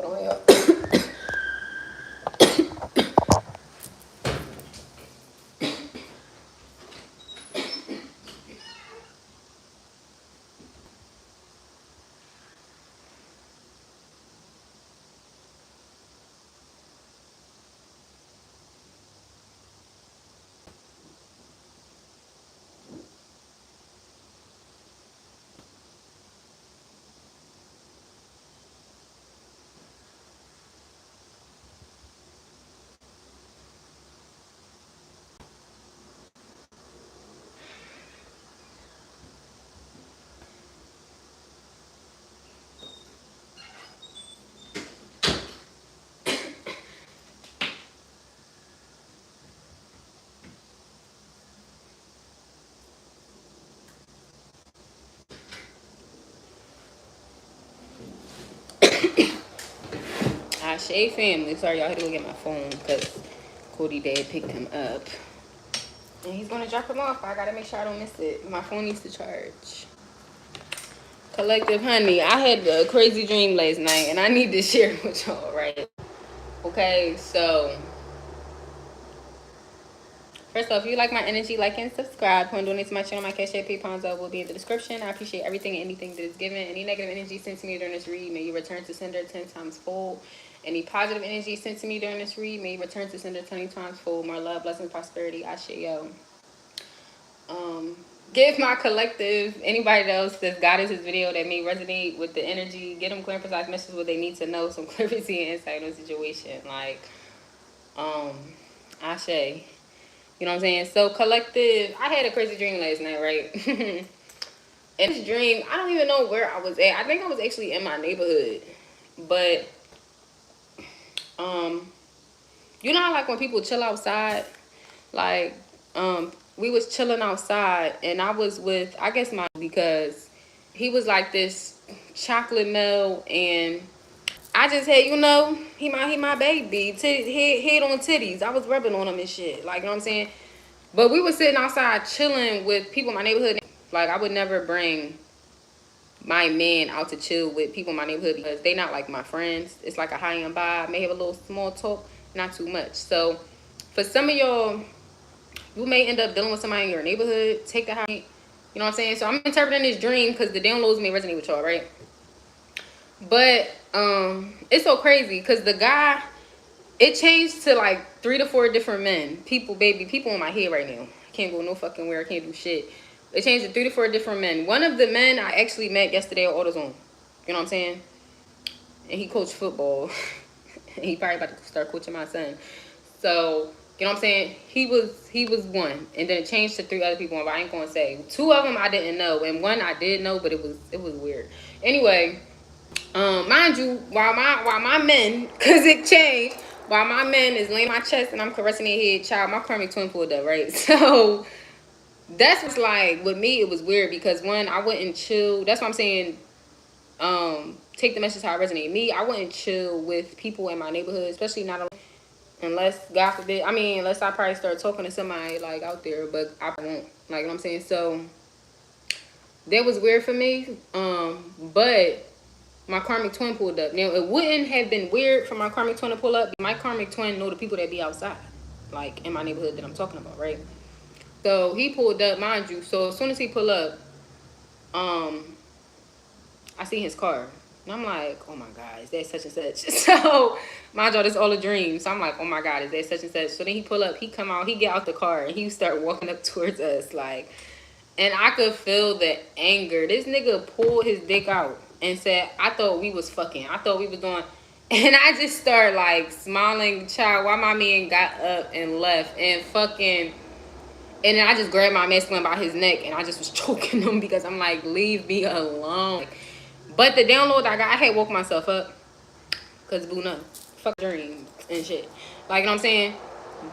Hold on, y'all. Ashe family. Sorry, y'all had to go get my phone because Cody dad picked him up. And he's gonna drop him off. I gotta make sure I don't miss it. My phone needs to charge. Collective honey, I had a crazy dream last night and I need to share it with y'all, right? Okay, so first off, if you like my energy, like and subscribe. When donate to my channel, my cash app, PayPal will be in the description. I appreciate everything and anything that is given. Any negative energy sent to me during this read, may you return to sender 10 times fold. Any positive energy sent to me during this read, may you return to sender 20 times fold. More love, blessings, prosperity. Ashe yo. Give my collective, anybody else that's got this video that may resonate with the energy, get them clear and precise messages what they need to know, some clarity and insight on the situation. Like, Ashe. You know what I'm saying? So collective, I had a crazy dream last night, right? In this dream, I don't even know where I was at. I think I was actually in my neighborhood. But, you know how like when people chill outside? Like, we was chilling outside and I was with, I guess because he was like this chocolate male and I just had, you know, he my baby. Head on titties. I was rubbing on him and shit. Like, you know what I'm saying? But we were sitting outside chilling with people in my neighborhood. Like, I would never bring my man out to chill with people in my neighborhood because they not like my friends. It's like a high and by. May have a little small talk, not too much. So for some of y'all, you may end up dealing with somebody in your neighborhood. Take the high, you know what I'm saying? So I'm interpreting this dream because the downloads may resonate with y'all, right? But it's so crazy because the guy, it changed to like 3 to 4 different men. People in my head right now. I can't go no fucking where. I can't do shit. It changed to 3 to 4 different men. One of the men I actually met yesterday at AutoZone. You know what I'm saying? And he coached football. And he probably about to start coaching my son. So, you know what I'm saying? He was one. And then it changed to 3 other people, but I ain't gonna say. 2 of them I didn't know, and 1 I did know, but it was weird. Anyway, mind you, while my men, cause it changed, while my men is laying my chest and I'm caressing their head, child, my karmic twin pulled up, right? So that's what's like with me. It was weird because one, I wouldn't chill. That's what I'm saying. Take the message how it resonated. Me, I wouldn't chill with people in my neighborhood, especially not unless God forbid. I mean, unless I probably start talking to somebody like out there, but I won't. Like, you know what I'm saying? So that was weird for me. But my karmic twin pulled up. Now, it wouldn't have been weird for my karmic twin to pull up. My karmic twin know the people that be outside, like in my neighborhood that I'm talking about, right? So he pulled up, mind you. So as soon as he pull up, I see his car. And I'm like, oh my God, is that such and such? So, mind y'all, this all a dream. So I'm like, oh my God, is that such and such? So then he pull up, he come out, he get out the car, and he start walking up towards us, like, and I could feel the anger. This nigga pulled his dick out and said, I thought we was fucking. I thought we was doing. And I just started, like, smiling, child, while my man got up and left and fucking. And then I just grabbed my masculine by his neck and I just was choking him because I'm like, leave me alone. But the download I got, I had woke myself up. Because boo no. Fuck dreams and shit. Like, you know what I'm saying?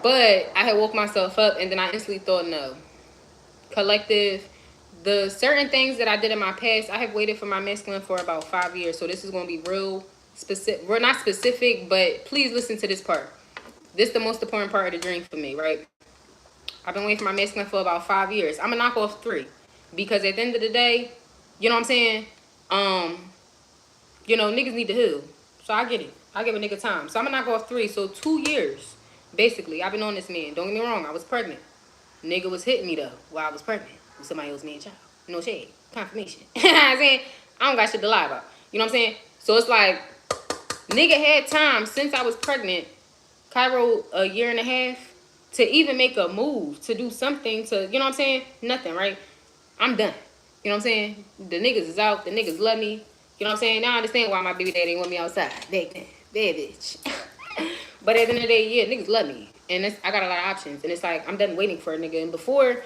But I had woke myself up and then I instantly thought, no. Collective, the certain things that I did in my past, I have waited for my masculine for about 5 years. So this is going to be real specific. We're not specific, but please listen to this part. This is the most important part of the dream for me, right? I've been waiting for my masculine for about 5 years. I'm going to knock off 3. Because at the end of the day, you know what I'm saying? You know, niggas need to heal. So I get it. I give a nigga time. So I'm gonna knock off 3. So 2 years, basically. I've been on this man. Don't get me wrong. I was pregnant. Nigga was hitting me though while I was pregnant with somebody else's man child. No shade. Confirmation. You know what I'm saying? I don't got shit to lie about. You know what I'm saying? So it's like, nigga had time since I was pregnant, Cairo, a year and a half, to even make a move, to do something, to, you know what I'm saying? Nothing, right? I'm done. You know what I'm saying? The niggas is out. The niggas love me. You know what I'm saying? Now I understand why my baby daddy want me outside. Bad bitch. But at the end of the day, yeah, niggas love me. And I got a lot of options. And it's like, I'm done waiting for a nigga. And before,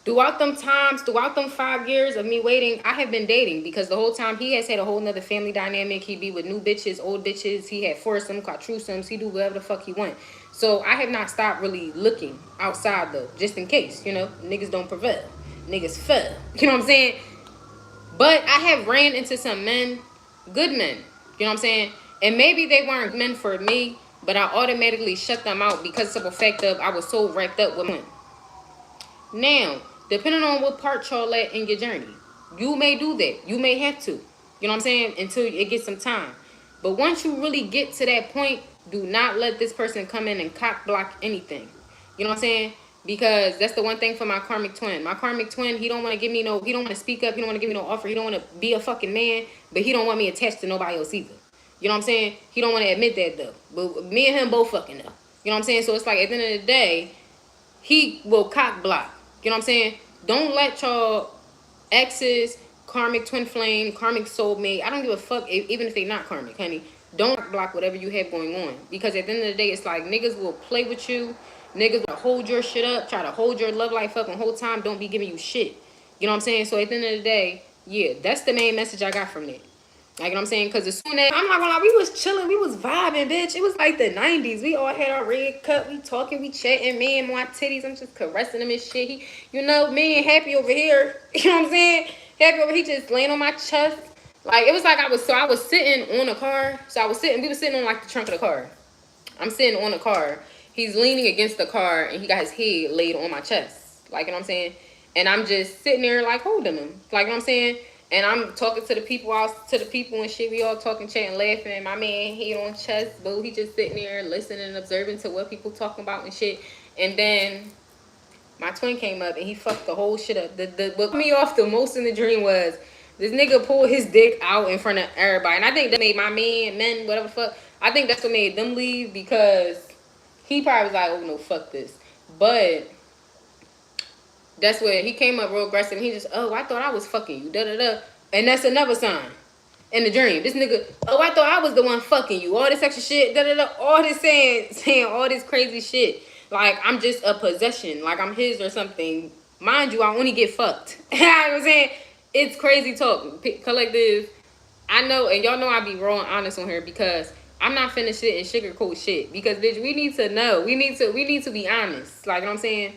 throughout them 5 years of me waiting, I have been dating. Because the whole time, he has had a whole nother family dynamic. He be with new bitches, old bitches. He had foursomes, quadrusomes. He do whatever the fuck he want. So I have not stopped really looking outside, though. Just in case, you know. Niggas don't prevail. Niggas fell. You know what I'm saying? But I have ran into some men, good men. You know what I'm saying? And maybe they weren't men for me, but I automatically shut them out because of the fact of I was so wrapped up with men. Now, depending on what part y'all at in your journey, you may do that. You may have to. You know what I'm saying? Until it gets some time. But once you really get to that point, do not let this person come in and cock block anything. You know what I'm saying? Because that's the one thing for my karmic twin. My karmic twin, he don't want to give me no, he don't want to speak up. He don't want to give me no offer. He don't want to be a fucking man, but he don't want me attached to nobody else either. You know what I'm saying? He don't want to admit that though. But me and him both fucking know. You know what I'm saying? So it's like at the end of the day, he will cock block. You know what I'm saying? Don't let y'all exes, karmic twin flame, karmic soulmate, I don't give a fuck even if they not karmic, honey. Don't block whatever you have going on. Because at the end of the day, it's like niggas will play with you. Niggas will hold your shit up, try to hold your love life up, and whole time don't be giving you shit. You know what I'm saying? So at the end of the day, yeah, that's the main message I got from that. Like, you know what I'm saying? Because as soon as, I'm not gonna lie, we was chilling, we was vibing, bitch. It was like the 90s. We all had our red cup, we talking, we chatting, me and my titties, I'm just caressing him and shit. He, you know, me and Happy over here, you know what I'm saying? Happy over here just laying on my chest. Like, it was like I was sitting on a car. We were sitting on like the trunk of the car. I'm sitting on the car. He's leaning against the car and he got his head laid on my chest. Like, you know what I'm saying? And I'm just sitting there like holding him. Like, you know what I'm saying? And I'm talking to the people and shit. We all talking, chatting, laughing. My man head on chest, boo. He just sitting there listening and observing to what people talking about and shit. And then my twin came up and he fucked the whole shit up. What put me off the most in the dream was this nigga pulled his dick out in front of everybody. And I think that made my men, whatever the fuck. I think that's what made them leave because he probably was like, oh no, fuck this. But that's where he came up real aggressive. And he just, oh, I thought I was fucking you, da-da-da. And that's another sign in the dream. This nigga, oh, I thought I was the one fucking you. All this extra shit, da-da-da. All this saying all this crazy shit. Like, I'm just a possession. Like, I'm his or something. Mind you, I only get fucked. You know what I'm saying? It's crazy talk. Collective. I know, and y'all know I be raw and honest on here because I'm not finna sit and sugarcoat shit. Because, bitch, we need to know. We need to be honest. Like, you know what I'm saying?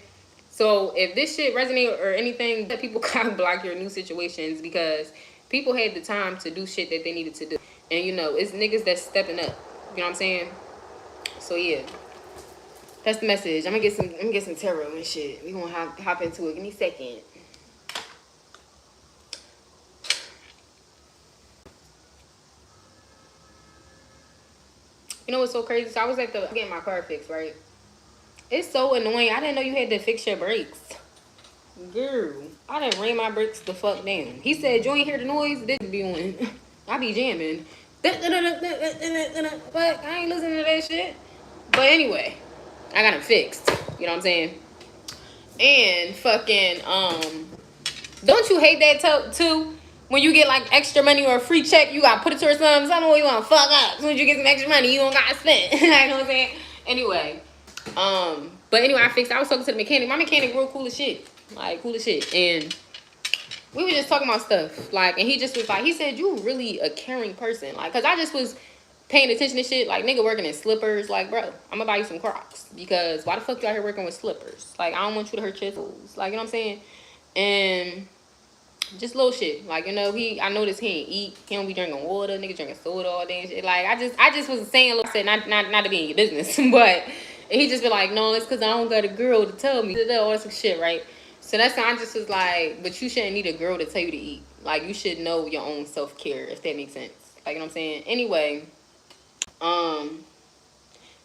So, if this shit resonate or anything, let people kind of block your new situations because people had the time to do shit that they needed to do. And, you know, it's niggas that's stepping up. You know what I'm saying? So, yeah. That's the message. I'm gonna get some tarot and shit. We gonna hop into it. Give me a second. You know what's so crazy? So I was getting my car fixed, right? It's so annoying. I didn't know you had to fix your brakes. Girl, I done ran my brakes the fuck down. He said, you ain't hear the noise? This be on. I be jamming. But I ain't listening to that shit. But anyway, I got it fixed. You know what I'm saying? And fucking, don't you hate that too? When you get like extra money or a free check, you gotta put it towards something you wanna fuck up. As soon as you get some extra money, you don't gotta spend. You know what I'm saying? Anyway, but anyway, I was talking to the mechanic. My mechanic real cool as shit. Like, cool as shit. And we were just talking about stuff. Like, and he just was like, he said, you really a caring person. Like, cause I just was paying attention to shit. Like, nigga working in slippers. Like, bro, I'm gonna buy you some Crocs. Because why the fuck you out here working with slippers? Like, I don't want you to hurt your toes. Like, you know what I'm saying? And just little shit. Like, you know, I noticed he ain't eat. He don't be drinking water. Nigga drinking soda all day and shit. Like, I just was saying a little shit, not to be in your business. But he just be like, no, it's because I don't got a girl to tell me. All this shit, right? So that's why I just was like, but you shouldn't need a girl to tell you to eat. Like, you should know your own self-care, if that makes sense. Like, you know what I'm saying? Anyway, Um,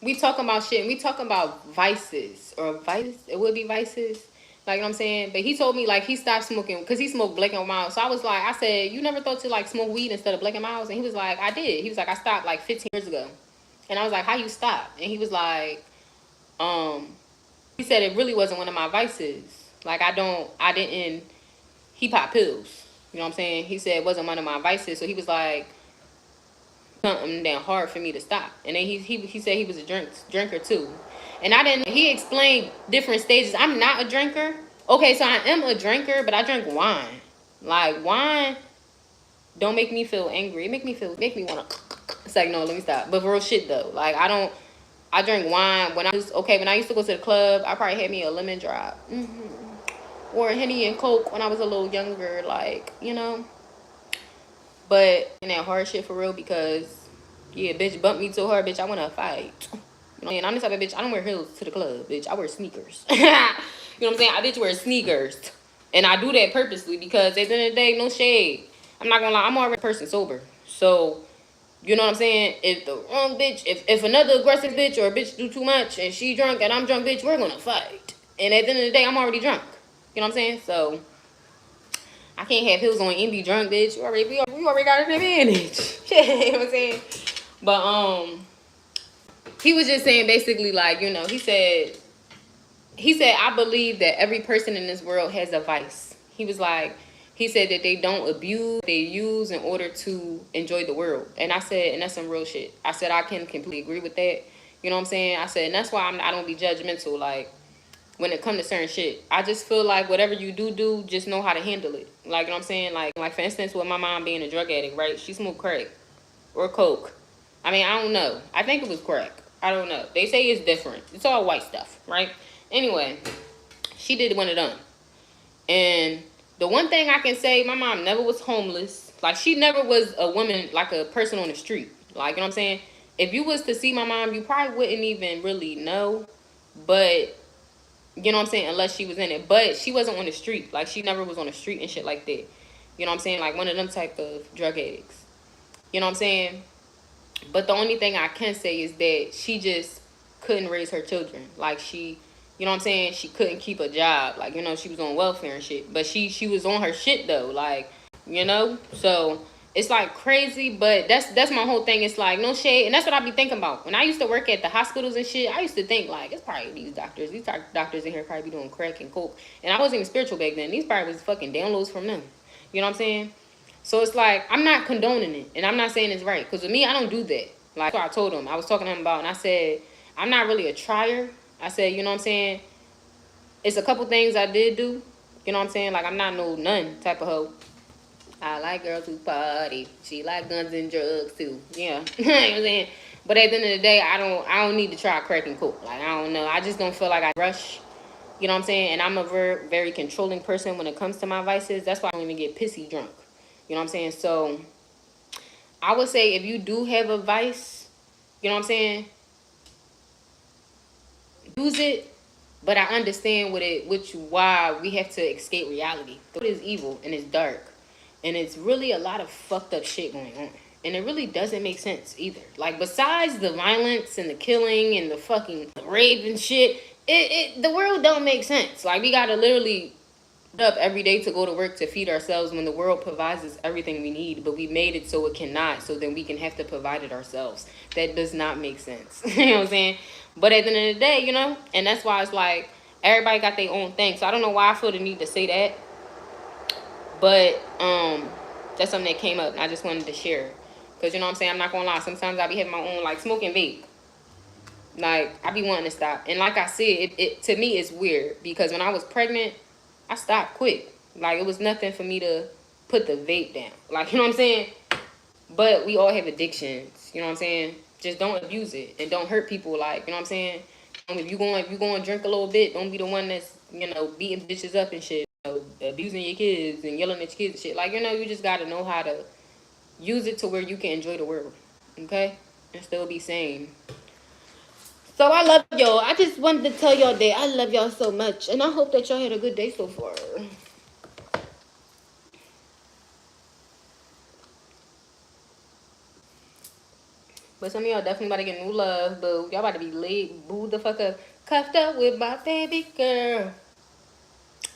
we talking about shit, and we talking about vices, or vices, it would be vices, like, you know what I'm saying? But he told me, like, he stopped smoking because he smoked Black and Mild. So I was like, I said, you never thought to, like, smoke weed instead of Black and Milds? And he was like, I did. He was like, I stopped like 15 years ago. And I was like, how you stop? And he was like, um he said it really wasn't one of my vices. Like, I didn't, he popped pills, you know what I'm saying? He said it wasn't one of my vices. So he was like, something that hard for me to stop. And then he said he was a drinker too. And I didn't, he explained different stages. I'm not a drinker. Okay, so I am a drinker, but I drink wine. Like, wine don't make me feel angry. It make me wanna, it's like, no, let me stop. But for real shit though, like, I drink wine when when I used to go to the club. I probably had me a lemon drop, or a Henny and Coke when I was a little younger, like, you know. But in that hard shit for real, because yeah, bitch bumped me so hard, bitch, I wanna fight. You know, and I'm the type of bitch, I don't wear heels to the club, bitch. I wear sneakers. You know what I'm saying? I bitch wear sneakers, and I do that purposely because at the end of the day, no shade. I'm not gonna lie, I'm already a person sober, so. You know what I'm saying? If the wrong bitch, if another aggressive bitch or a bitch do too much and she drunk and I'm drunk, bitch, we're gonna fight. And at the end of the day, I'm already drunk. You know what I'm saying? So I can't have heels on and be drunk, bitch. We already got an advantage. You know what I'm saying? But he was just saying basically, like, you know, he said I believe that every person in this world has a vice. He was like, he said that they don't abuse, they use in order to enjoy the world. And I said, and that's some real shit. I said, I can completely agree with that. You know what I'm saying? I said, and that's why I don't be judgmental, like, when it comes to certain shit. I just feel like whatever you do, just know how to handle it. Like, you know what I'm saying? Like for instance, with my mom being a drug addict, right? She smoked crack or coke. I mean, I don't know. I think it was crack. I don't know. They say it's different. It's all white stuff, right? Anyway, she did one of them. And the one thing I can say, my mom never was homeless. Like, she never was a woman, like a person on the street. Like, you know what I'm saying? If you was to see my mom, you probably wouldn't even really know. But, you know what I'm saying? Unless she was in it. But she wasn't on the street. Like, she never was on the street and shit like that. You know what I'm saying? Like, one of them type of drug addicts. You know what I'm saying? But the only thing I can say is that she just couldn't raise her children. Like, she, you know what I'm saying? She couldn't keep a job. Like, you know, she was on welfare and shit. But she was on her shit, though. Like, you know? So, it's, like, crazy. But that's my whole thing. It's, like, no shade. And that's what I be thinking about. When I used to work at the hospitals and shit, I used to think, like, it's probably these doctors. These doctors in here probably be doing crack and coke. And I wasn't even spiritual back then. These probably was fucking downloads from them. You know what I'm saying? So it's like, I'm not condoning it. And I'm not saying it's right. Because with me, I don't do that. Like, that's what I told him. I was talking to him about, and I said, I'm not really a trier. I said, you know what I'm saying? It's a couple things I did do. You know what I'm saying? Like, I'm not no none type of hoe. I like girls who party. She like guns and drugs too. Yeah. You know what I'm saying? But at the end of the day, I don't need to try crack and coke. Like, I don't know. I just don't feel like I rush. You know what I'm saying? And I'm a very, very controlling person when it comes to my vices. That's why I don't even get pissy drunk. You know what I'm saying? So, I would say if you do have a vice, you know what I'm saying? Use it, but I understand why we have to escape reality. It is evil and it's dark. And it's really a lot of fucked up shit going on. And it really doesn't make sense either. Like, besides the violence and the killing and the fucking rape and shit, the world don't make sense. Like, we gotta literally up every day to go to work to feed ourselves when the world provides us everything we need, but we made it so it cannot, so then we can have to provide it ourselves. That does not make sense. You know what I'm saying? But at the end of the day, you know, and that's why it's like everybody got their own thing. So I don't know why I feel the need to say that, but that's something that came up and I just wanted to share. Because, you know what I'm saying, I'm not gonna lie, sometimes I be having my own, like, smoking vape. Like, I be wanting to stop. And like I said, it to me it's weird because when I was pregnant, I stopped quick. Like, it was nothing for me to put the vape down. Like, you know what I'm saying? But we all have addictions. You know what I'm saying? Just don't abuse it and don't hurt people. Like, you know what I'm saying? If you going to drink a little bit, don't be the one that's, you know, beating bitches up and shit. You know, abusing your kids and yelling at your kids and shit. Like, you know, you just got to know how to use it to where you can enjoy the world. Okay? And still be sane. So I love y'all. I just wanted to tell y'all that I love y'all so much. And I hope that y'all had a good day so far. But some of y'all definitely about to get new love, boo. Y'all about to be lit, booed the fuck up. Cuffed up with my baby girl.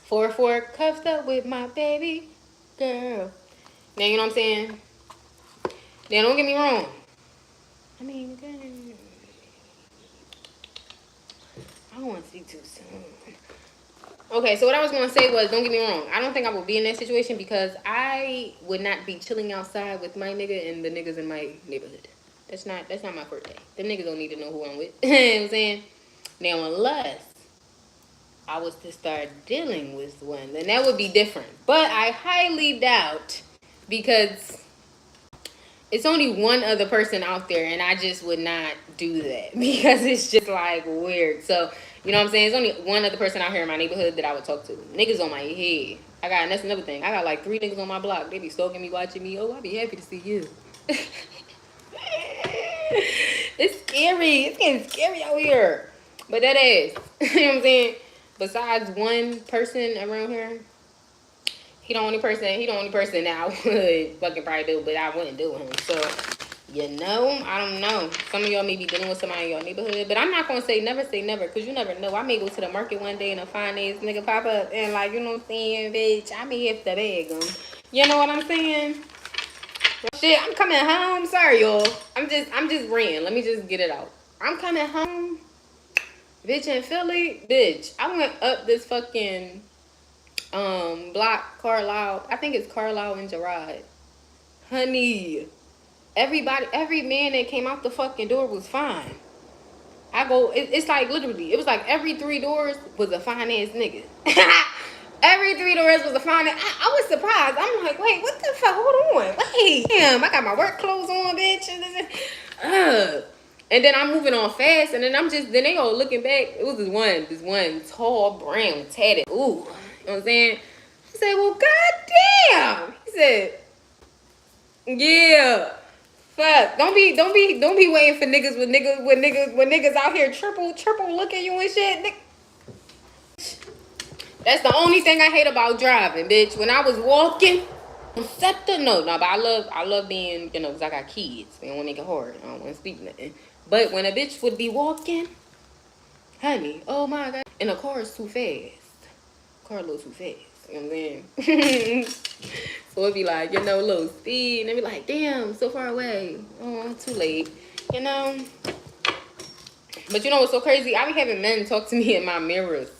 4-4, cuffed up with my baby girl. Now, you know what I'm saying? Now, don't get me wrong. I mean, I don't want to speak too soon. Okay, so what I was going to say was, don't get me wrong. I don't think I would be in that situation because I would not be chilling outside with my nigga and the niggas in my neighborhood. That's not my forte. The niggas don't need to know who I'm with. You know what I'm saying? Now, unless I was to start dealing with one, then that would be different. But I highly doubt, because it's only one other person out there, and I just would not do that because it's just like weird. So, you know what I'm saying? It's only one other person out here in my neighborhood that I would talk to. Niggas on my head. And that's another thing. I got like 3 niggas on my block. They be stalking me, watching me. Oh, I'd be happy to see you. It's scary. It's getting scary out here. But that is, you know what I'm saying? Besides one person around here, he the only person that I would fucking probably do, but I wouldn't do him. So, you know, I don't know. Some of y'all may be dealing with somebody in your neighborhood, but I'm not gonna say never, because you never know. I may go to the market one day and a fine ass nigga pop up and like, you know what I'm saying, bitch, I may have to beg him. You know what I'm saying? Shit, I'm coming home. Sorry, y'all. I'm just ranting. Let me just get it out. I'm coming home, bitch, in Philly, bitch. I went up this fucking block, Carlisle. I think it's Carlisle and Gerard. Honey, every man that came out the fucking door was fine. It's like literally, it was like every 3 doors was a fine ass nigga. Every 3 doors was a fine ass. I was surprised. I'm like, wait, what the fuck? Hold on. Wait, damn, I got my work clothes on, bitch. And then I'm moving on fast, and then they all looking back. It was this one tall, brown, tatted. Ooh, you know what I'm saying? I said, well, goddamn. He said, yeah. Fuck. Don't be waiting for niggas when niggas out here triple looking you and shit. That's the only thing I hate about driving, bitch. When I was walking, but I love being, you know, because I got kids. I don't want to make it hard. I don't want to speak nothing. But when a bitch would be walking, honey, oh my God. And the car is too fast. Car a little too fast. You know what I'm saying? So it'd be like, you know, low speed. And it'd be like, damn, so far away. Oh, I'm too late. You know? But you know what's so crazy? I be having men talk to me in my mirrors.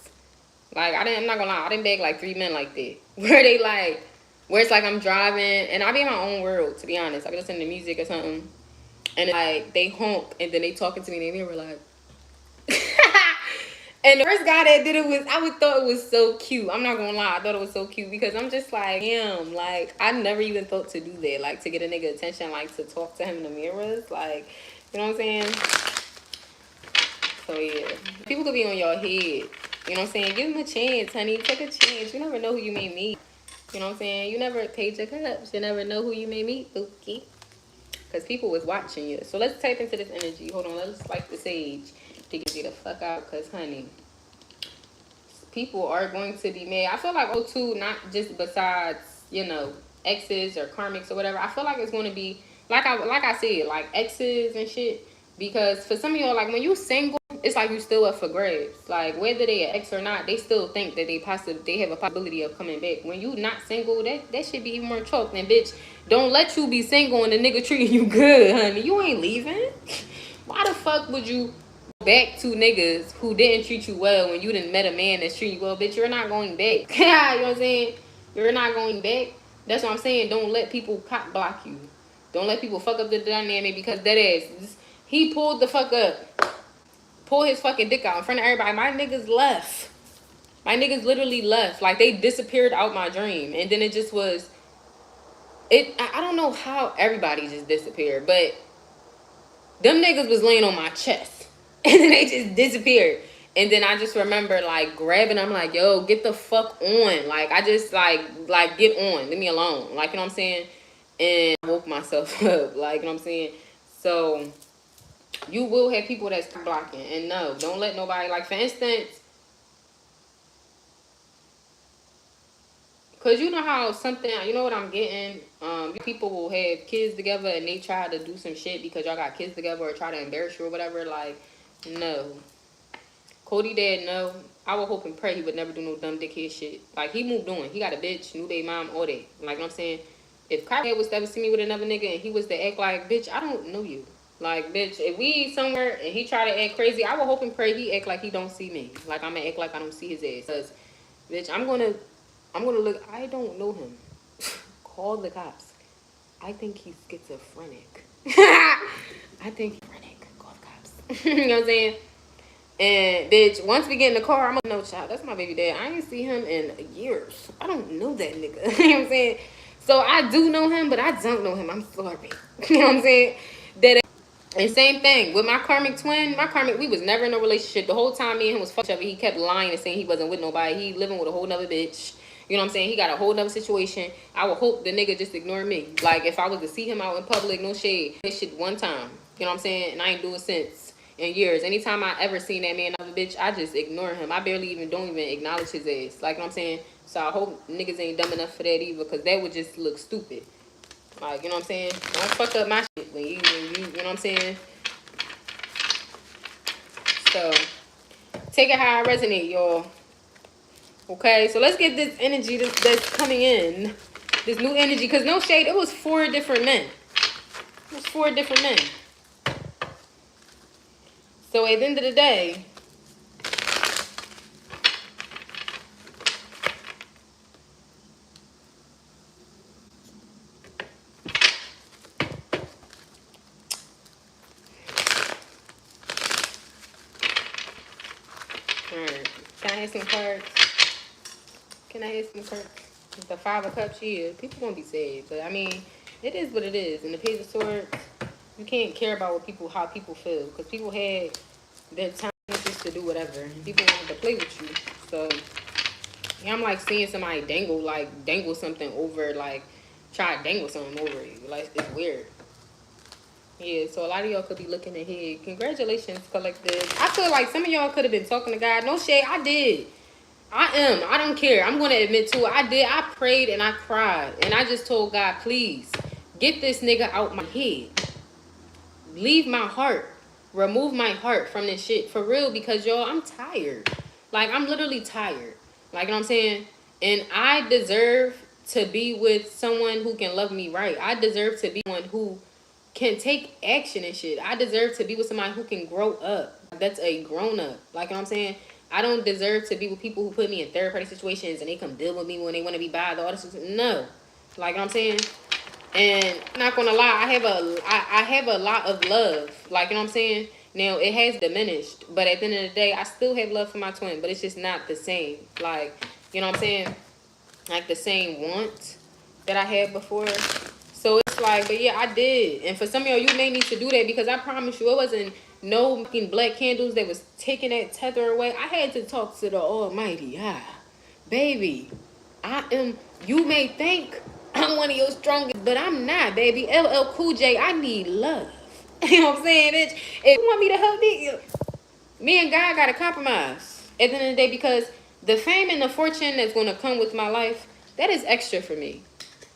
Like, I'm not gonna lie. I didn't beg like 3 men like that. Where it's like I'm driving. And I be in my own world, to be honest. I be listening to music or something. And like, they honk. And then they talking to me in the mirror like... And the first guy that did it I thought it was so cute. I'm not gonna lie, I thought it was so cute because I'm just like, damn, like I never even thought to do that, like to get a nigga attention, like to talk to him in the mirrors, like, you know what I'm saying? So yeah, people could be on your head, you know what I'm saying? Give them a chance, honey. Take a chance. You never know who you may meet. You know what I'm saying? You never paid your cups. You never know who you may meet, Bookie. Because people was watching you. So let's tap into this energy. Hold on, let's light the sage to get you the fuck out, because honey, people are going to be mad. I feel like O2, not just besides, you know, exes or karmics or whatever, I feel like it's going to be like I said, like exes and shit, because for some of y'all, like when you single, it's like you still up for grabs. Like whether they an ex or not, they still think that they have a possibility of coming back. When you not single, that should be even more chalk than, bitch, don't let you be single and the nigga treating you good, honey. You ain't leaving. Why the fuck would you go back to niggas who didn't treat you well when you didn't met a man that's treating you well? Bitch, you're not going back. You know what I'm saying? You're not going back. That's what I'm saying. Don't let people cop block you. Don't let people fuck up the dynamic, because that ass, he pulled the fuck up. Pull his fucking dick out in front of everybody. My niggas left. My niggas literally left. Like, they disappeared out my dream. And then it just was... I don't know how everybody just disappeared, but them niggas was laying on my chest. And then they just disappeared. And then I just remember, like, grabbing them, like, yo, get the fuck on. Like, I just, like, get on. Leave me alone. Like, you know what I'm saying? And I woke myself up. Like, you know what I'm saying? So... you will have people that's blocking. And no, don't let nobody, like, for instance, Cause you know how something, you know what I'm getting. People will have kids together and they try to do some shit because y'all got kids together or try to embarrass you or whatever. Like, no, Cody dad, no. I would hope and pray he would never do no dumb dickhead shit. Like, he moved on. He got a bitch, new baby mom, all that. Like, I'm saying, if Kyrie was to ever see me with another nigga and he was to act like, bitch, I don't know you. Like, bitch, if we somewhere and he try to act crazy, I would hope and pray he act like he don't see me. Like, I'm gonna act like I don't see his ass. Cause, bitch, I'm gonna look. I don't know him. Call the cops. I think he's schizophrenic. I think he's schizophrenic. Call the cops. You know what I'm saying? And bitch, once we get in the car, I'm gonna know, child, that's my baby dad. I ain't see him in years. I don't know that nigga. You know what I'm saying? So I do know him, but I don't know him. I'm sorry. You know what I'm saying? That. And same thing with my karmic twin. We was never in a relationship. The whole time me and him was fucked up. He kept lying and saying he wasn't with nobody. He living with a whole nother bitch. You know what I'm saying? He got a whole nother situation. I would hope the nigga just ignore me. Like, if I was to see him out in public, no shade. This shit one time. You know what I'm saying? And I ain't do it since in years. Anytime I ever seen that man, another bitch, I just ignore him. I barely don't even acknowledge his ass. Like, you know what I'm saying? So I hope niggas ain't dumb enough for that either, because that would just look stupid. Like, you know what I'm saying? Don't fuck up my shit when you know what I'm saying? So, take it how I resonate, y'all. Okay, so let's get this energy that's coming in. This new energy. Because no shade, it was 4 different men. It was 4 different men. So, at the end of the day, alright. Can I have some cards? Can I have some cards? The 5 of Cups, yeah. People gonna be sad. But, I mean, it is what it is. And the Page of Swords, you can't care about how people feel. Because people had their time just to do whatever. And people wanted to play with you. So, yeah, I'm like seeing somebody dangle something over, like, try to dangle something over you. Like, it's weird. Yeah, so a lot of y'all could be looking ahead. Congratulations, collective. I feel like some of y'all could have been talking to God. No shade, I did. I don't care. I'm going to admit to it. I did. I prayed and I cried. And I just told God, please, get this nigga out my head. Leave my heart. Remove my heart from this shit. For real, because, y'all, I'm tired. Like, I'm literally tired. Like, you know what I'm saying? And I deserve to be with someone who can love me right. I deserve to be one who can take action and shit. I deserve to be with somebody who can grow up. That's a grown up. Like, you know what I'm saying? I don't deserve to be with people who put me in third party situations and they come deal with me when they want to be bothered. All this. No. Like, you know what I'm saying? And I'm not gonna lie, I have a lot of love. Like, you know what I'm saying? Now, it has diminished, but at the end of the day, I still have love for my twin, but it's just not the same. Like, you know what I'm saying? Like, the same want that I had before. So it's like, but yeah, I did. And for some of y'all, you may need to do that, because I promise you, it wasn't no fucking black candles that was taking that tether away. I had to talk to the Almighty. Baby, you may think I'm one of your strongest, but I'm not, baby. LL Cool J, I need love. You know what I'm saying, bitch? If you want me to help me and God gotta compromise at the end of the day, because the fame and the fortune that's gonna come with my life, that is extra for me. You know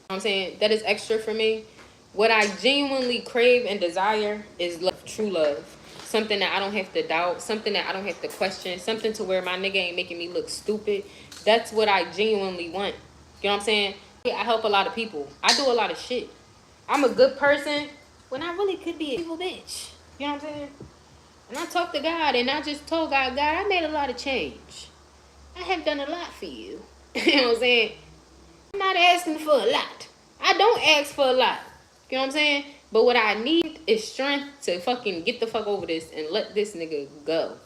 what I'm saying? That is extra for me. What I genuinely crave and desire is love, true love. Something that I don't have to doubt, something that I don't have to question, something to where my nigga ain't making me look stupid. That's what I genuinely want. You know what I'm saying? I help a lot of people. I do a lot of shit. I'm a good person when I really could be a evil bitch. You know what I'm saying? And I talked to God, and I just told God, I made a lot of change. I have done a lot for you. You know what I'm saying? I'm not asking for a lot. I don't ask for a lot. You know what I'm saying? But what I need is strength to fucking get the fuck over this and let this nigga go.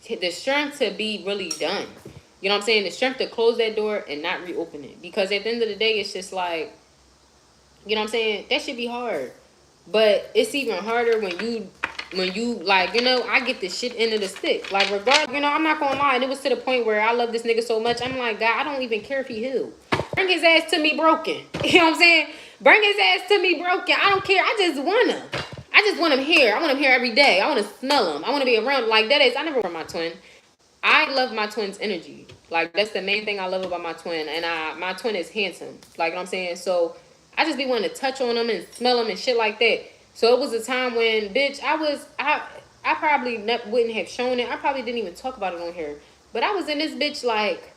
The strength to be really done. You know what I'm saying? The strength to close that door and not reopen it. Because at the end of the day, it's just like, you know what I'm saying? That should be hard. But it's even harder when you like, you know, I get the shit end of the stick. Like, regardless, you know, I'm not gonna lie. And it was to the point where I love this nigga so much. I'm like, God, I don't even care if he healed. Bring his ass to me broken. You know what I'm saying? Bring his ass to me broken. I don't care. I just want him here. I want him here every day. I want to smell him. I want to be around. Like, that is, I never want my twin. I love my twin's energy. Like, that's the main thing I love about my twin. And my twin is handsome. Like, you know what I'm saying? So, I just be wanting to touch on him and smell him and shit like that. So, it was a time when, bitch, I probably wouldn't have shown it. I probably didn't even talk about it on here. But I was in this bitch, like,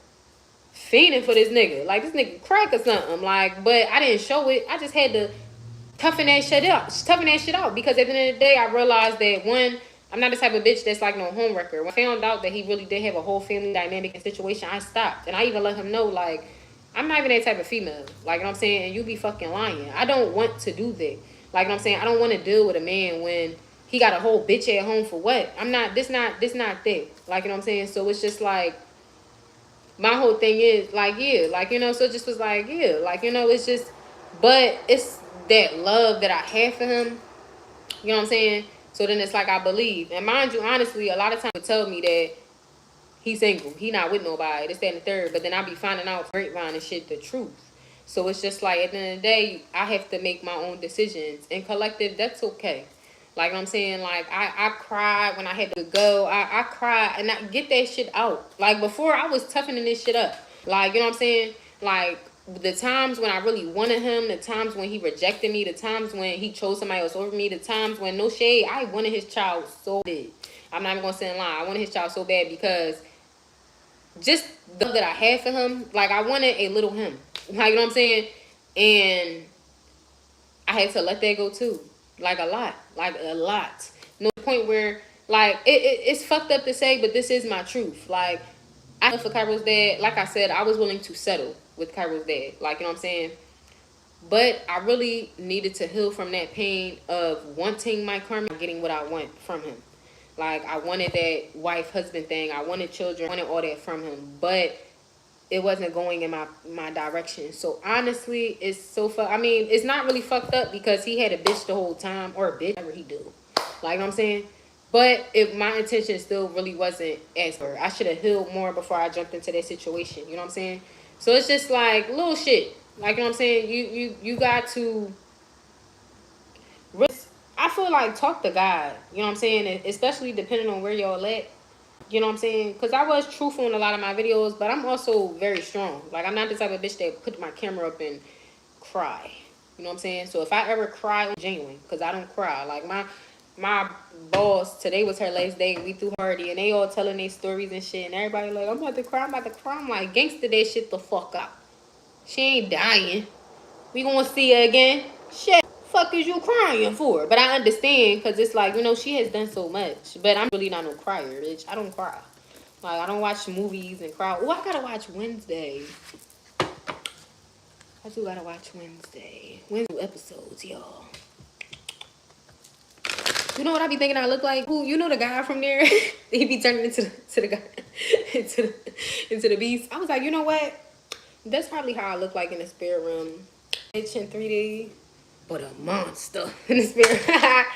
fiending for this nigga. Like, this nigga crack or something. Like, but I didn't show it. I just had to toughen that shit out. Because at the end of the day, I realized that, one, I'm not the type of bitch that's like no homewrecker. When I found out that he really did have a whole family dynamic and situation, I stopped. And I even let him know, like, I'm not even that type of female. Like, you know what I'm saying? And you be fucking lying. I don't want to do that. Like, you know what I'm saying? I don't want to deal with a man when he got a whole bitch at home for what? I'm not, this not that. Like, you know what I'm saying? So it's just like, my whole thing is, like, yeah, like, you know, so it just was like, yeah, like, you know, it's just, but it's that love that I have for him. You know what I'm saying? So then it's like I believe. And mind you, honestly, a lot of times they tell me that he's single. He not with nobody. This, that, and the third. But then I be finding out grapevine and shit the truth. So it's just like, at the end of the day, I have to make my own decisions. And collective, that's okay. Like, what I'm saying, like, I cried when I had to go. I cried and I get that shit out. Like, before, I was toughening this shit up. Like, you know what I'm saying? Like, the times when I really wanted him, the times when he rejected me, the times when he chose somebody else over me, the times when, no shade, I wanted his child so bad. I'm not even going to say in lie. I wanted his child so bad because just the love that I had for him, like, I wanted a little him. Like, you know what I'm saying? And I had to let that go too. Like, a lot. Like, a lot. No point where, like, it's fucked up to say, but this is my truth. Like, I know for Cairo's dad, like I said, I was willing to settle with Cairo's dad. Like, you know what I'm saying? But I really needed to heal from that pain of wanting my karma, getting what I want from him. Like, I wanted that wife, husband thing. I wanted children. I wanted all that from him. But it wasn't going in my direction. So honestly, it's so I mean, it's not really fucked up because he had a bitch the whole time, or a bitch, whatever he do. Like, you know what I'm saying? But if my intention still really wasn't as her, I should have healed more before I jumped into that situation. You know what I'm saying? So it's just like little shit. Like, you know what I'm saying? You got to risk. I feel like talk to God. You know what I'm saying? Especially depending on where y'all at. You know what I'm saying? Because I was truthful in a lot of my videos, but I'm also very strong. Like, I'm not the type of bitch that put my camera up and cry. You know what I'm saying? So if I ever cry, I'm genuine, because I don't cry. Like, my boss, today was her last day, and we threw party, and they all telling their stories and shit, and everybody like, I'm about to cry, I'm like, gangster that shit the fuck up. She ain't dying. We gonna see her again. Shit. Fuck is you crying for? But I understand, because it's like, you know, she has done so much. But I'm really not no crier, bitch. I don't cry. Like, I don't watch movies and cry. Oh, I gotta watch Wednesday. I do gotta watch Wednesday episodes, y'all. You know what I be thinking I look like? Who, you know the guy from there? He be turning into the guy into the beast. I was like, you know what? That's probably how I look like in the spirit room. Bitch in 3D. But a monster in the spirit. That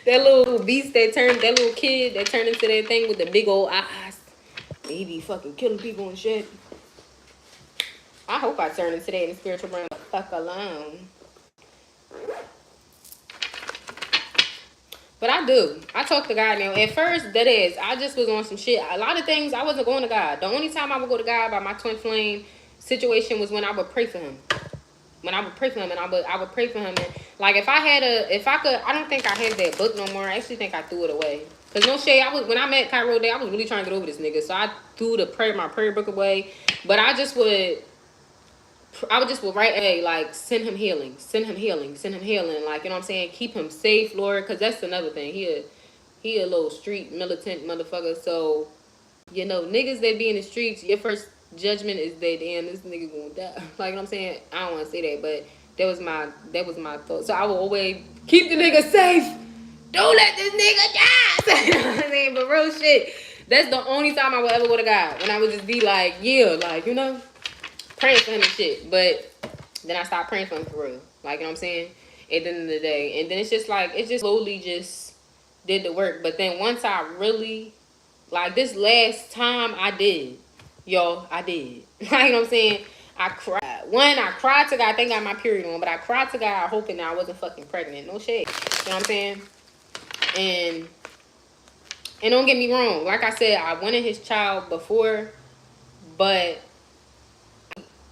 little beast that little kid that turned into that thing with the big old eyes. He be fucking killing people and shit. I hope I turn into that in the spiritual realm. Fuck alone. But I do. I talk to God now. At first, I just was on some shit. A lot of things, I wasn't going to God. The only time I would go to God about my twin flame situation was when I would pray for him. When I would pray for him, and I would pray for him, and like if I could, I don't think I have that book no more. I actually think I threw it away. Cause no shade, when I met Cairo Day, I was really trying to get over this nigga, so I threw my prayer book away. But I would just write like send him healing, send him healing, send him healing. Like, you know what I'm saying? Keep him safe, Lord, cause that's another thing. He a little street militant motherfucker. So, you know, niggas that be in the streets, your first judgment is that, damn, this nigga gonna die. Like, you know what I'm saying? I don't want to say that, but that was my thought. So I will always keep the nigga safe. Don't let this nigga die. You know what I'm saying? But real shit, that's the only time I will ever go to God. When I would just be like, yeah, like, you know, praying for him and shit. But then I stopped praying for him for real. Like, you know what I'm saying? At the end of the day. And then it's just like, it just slowly just did the work. But then once I really, like, this last time I did. Yo, I did. Like, you know what I'm saying? I cried. I cried to God. I think I got my period on, but I cried to God hoping that I wasn't fucking pregnant. No shade. You know what I'm saying? And And don't get me wrong, like I said, I wanted his child before, but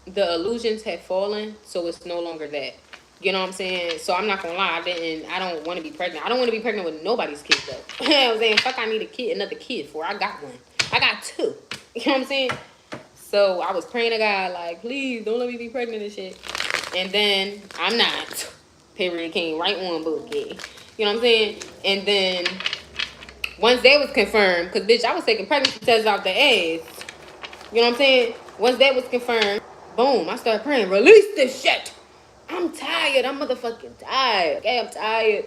the illusions had fallen, so it's no longer that. You know what I'm saying? So I'm not gonna lie, I don't want to be pregnant. I don't want to be pregnant with nobody's kid though. You know what I'm saying? Fuck, I need a kid, another kid for. I got one. I got two. You know what I'm saying? So I was praying to God, like, please don't let me be pregnant and shit. And then I'm not. Period came right on boogie. You know what I'm saying? And then once that was confirmed, because bitch, I was taking pregnancy tests out the ass. You know what I'm saying? Once that was confirmed, boom, I started praying, release this shit. I'm tired. I'm motherfucking tired. Okay, I'm tired.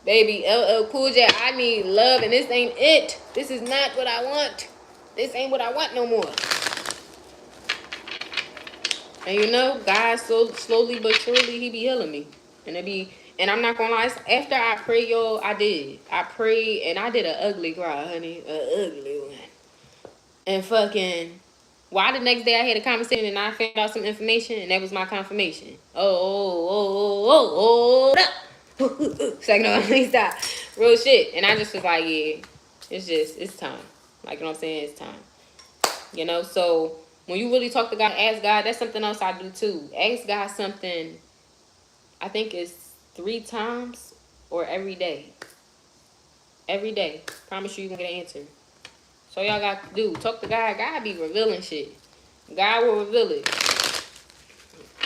Baby, LL Cool J, I need love, and this ain't it. This is not what I want. This ain't what I want no more. And you know, God, so slowly but surely, he be healing me. And I'm not gonna lie, after I prayed, y'all, I prayed, and I did an ugly cry, honey. An ugly one. And fucking, why the next day I had a conversation and I found out some information, and that was my confirmation. Hold up. It's like, no, let me stop. Real shit. And I just was like, yeah, it's time. Like, you know what I'm saying? It's time. You know, so when you really talk to God, ask God, that's something else I do too. Ask God something, I think it's 3 times or every day. Every day. Promise you, you're going to get an answer. So y'all got to do, talk to God. God be revealing shit. God will reveal it.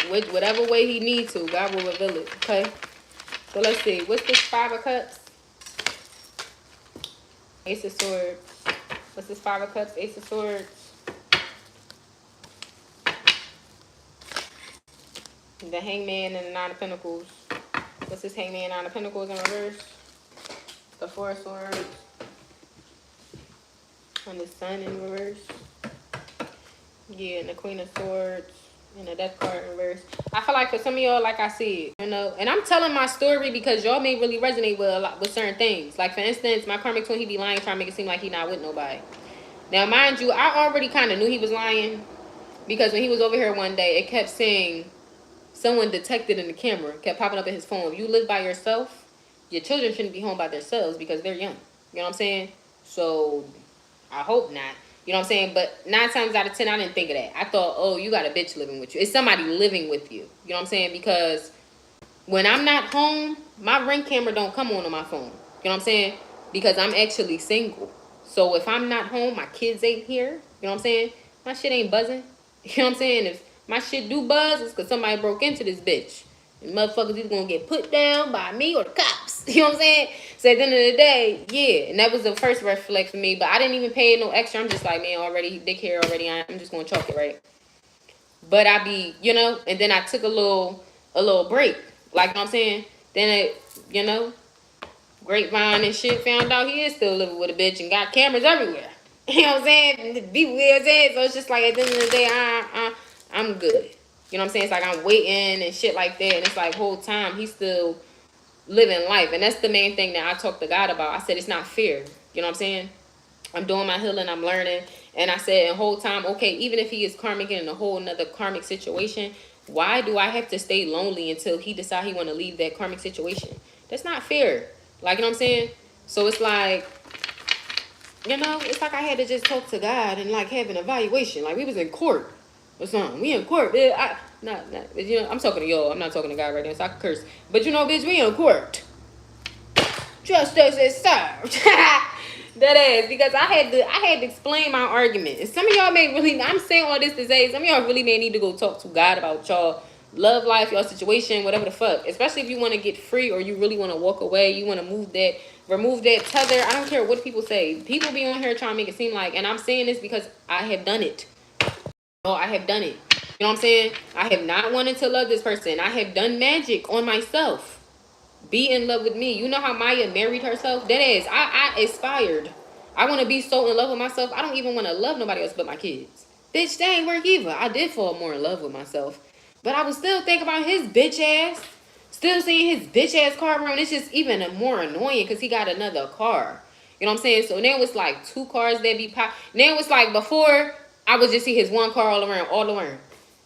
With whatever way he needs to, God will reveal it. Okay? So let's see. What's this 5 of Cups? Ace of Swords. What's this 5 of Cups? Ace of Swords. The Hangman and the 9 of Pentacles. What's this Hangman, 9 of Pentacles in reverse? The 4 of Swords. And the Sun in reverse. Yeah, and the Queen of Swords. And the Death card in reverse. I feel like for some of y'all, like I said, you know, and I'm telling my story because y'all may really resonate with certain things. Like, for instance, my karmic twin, he be lying, trying to make it seem like he not with nobody. Now, mind you, I already kind of knew he was lying because when he was over here one day, it kept saying someone detected in the camera, kept popping up in his phone. If you live by yourself, your children shouldn't be home by themselves because they're young. You know what I'm saying? So, I hope not. You know what I'm saying? But 9 times out of 10, I didn't think of that. I thought, oh, you got a bitch living with you. It's somebody living with you. You know what I'm saying? Because when I'm not home, my Ring camera don't come on my phone. You know what I'm saying? Because I'm actually single. So if I'm not home, my kids ain't here. You know what I'm saying? My shit ain't buzzing. You know what I'm saying? If my shit do buzz, it's because somebody broke into this bitch. And motherfuckers either gonna get put down by me or the cops. You know what I'm saying? So at the end of the day, yeah. And that was the first red flag for me. But I didn't even pay no extra. I'm just like, man, already, dick hair already on. I'm just gonna chalk it, right? But I be, you know, and then I took a little break. Like, you know what I'm saying? Then it, you know, grapevine and shit found out he is still living with a bitch and got cameras everywhere. You know what I'm saying? Be weird, so it's just like at the end of the day, I'm good. You know what I'm saying? It's like I'm waiting and shit like that. And it's like whole time he's still living life. And that's the main thing that I talked to God about. I said it's not fair. You know what I'm saying? I'm doing my healing, I'm learning. And I said the whole time, okay, even if he is karmic in a whole nother karmic situation, why do I have to stay lonely until he decide he want to leave that karmic situation? That's not fair. Like, you know what I'm saying? So it's like, you know, it's like I had to just talk to God and like have an evaluation. Like we was in court or something. We in court. You know, I'm talking to y'all. I'm not talking to God right now, so I can curse. But you know, bitch, we in court. Justice is served. That ass, because I had to explain my argument. And some of y'all may really, I'm saying all this to say, some of y'all really may need to go talk to God about y'all love life, y'all situation, whatever the fuck. Especially if you want to get free or you really want to walk away, you want to remove that tether. I don't care what people say. People be on here trying to make it seem like, and I'm saying this because I have done it. Oh, I have done it. You know what I'm saying? I have not wanted to love this person. I have done magic on myself. Be in love with me. You know how Maya married herself? That is, I aspired. I want to be so in love with myself. I don't even want to love nobody else but my kids. Bitch, they ain't work either. I did fall more in love with myself. But I was still thinking about his bitch ass. Still seeing his bitch ass car around. It's just even more annoying because he got another car. You know what I'm saying? So now it's like 2 cars that be pop. Now it's like before, I would just see his one car all around.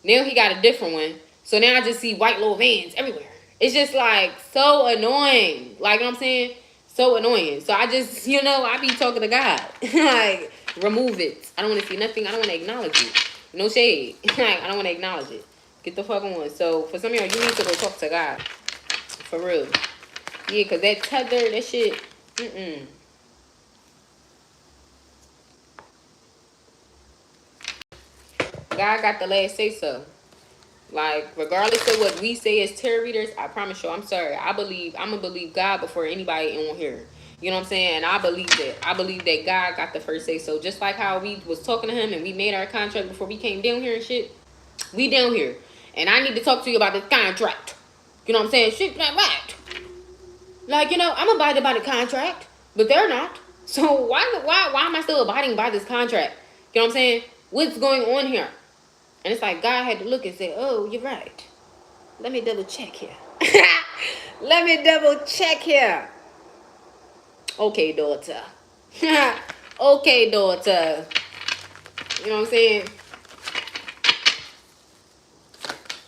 Now he got a different one. So now I just see white little vans everywhere. It's just like so annoying. Like, you know what I'm saying? So annoying. So I just, I be talking to God. Like, remove it. I don't want to see nothing. I don't want to acknowledge it. No shade. Like, I don't want to acknowledge it. Get the fuck on. So for some of y'all, you need to go talk to God. For real. Yeah, because that tether, that shit, God got the last say so. Like, regardless of what we say as tarot readers, I promise you, I'm sorry. I'm going to believe God before anybody in here. You know what I'm saying? And I believe that. I believe that God got the first say so. Just like how we was talking to him and we made our contract before we came down here and shit. We down here. And I need to talk to you about this contract. You know what I'm saying? Shit, like what? Like, I'm abiding by the contract, but they're not. So why am I still abiding by this contract? You know what I'm saying? What's going on here? And it's like God had to look and say, oh, you're right. Let me double check here. Let me double check here. Okay, daughter. Okay, daughter. You know what I'm saying?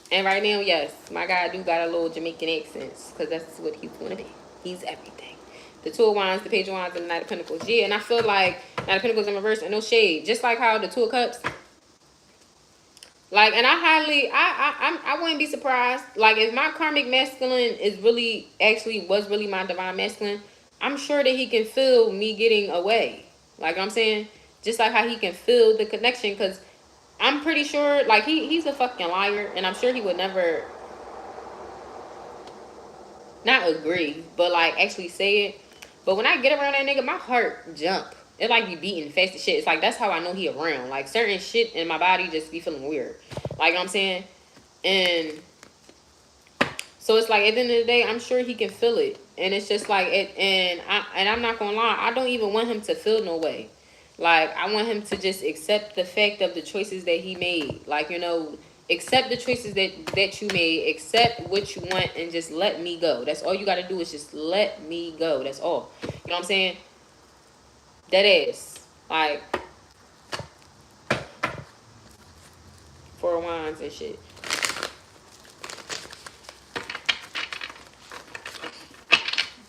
And right now, yes, my guy do got a little Jamaican accent, because that's what he's going to be. He's everything. The Two of Wands, the Page of Wands, and the Knight of Pentacles. Yeah, and I feel like Knight of Pentacles in reverse and no shade. Just like how the Two of Cups. Like, and I wouldn't be surprised. Like, if my karmic masculine was really my divine masculine, I'm sure that he can feel me getting away. Like I'm saying, just like how he can feel the connection, because I'm pretty sure, like, he's a fucking liar, and I'm sure he would never not agree, but like actually say it. But when I get around that nigga, my heart jump. It like be beating fast as shit. It's like that's how I know he around. Like certain shit in my body just be feeling weird. Like I'm saying, and so it's like at the end of the day, I'm sure he can feel it, and it's just like it. And I'm not gonna lie, I don't even want him to feel no way. Like I want him to just accept the fact of the choices that he made. Like accept the choices that you made, accept what you want, and just let me go. That's all you got to do, is just let me go. That's all. You know what I'm saying? That is like Four of Wands and shit.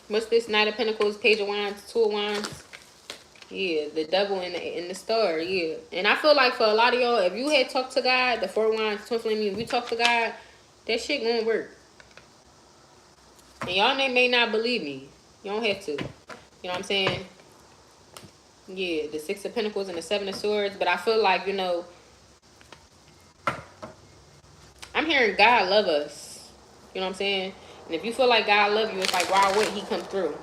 What's this? Knight of Pentacles, Page of Wands, Two of Wands. Yeah, the devil in the star, yeah. And I feel like for a lot of y'all, if you had talked to God, the Four of Wands, Twin Flame, if you talk to God, that shit gonna work. And y'all may not believe me. You don't have to. You know what I'm saying? Yeah, the Six of Pentacles and the Seven of Swords. But I feel like, I'm hearing God love us. You know what I'm saying? And if you feel like God love you, it's like, why wouldn't he come through?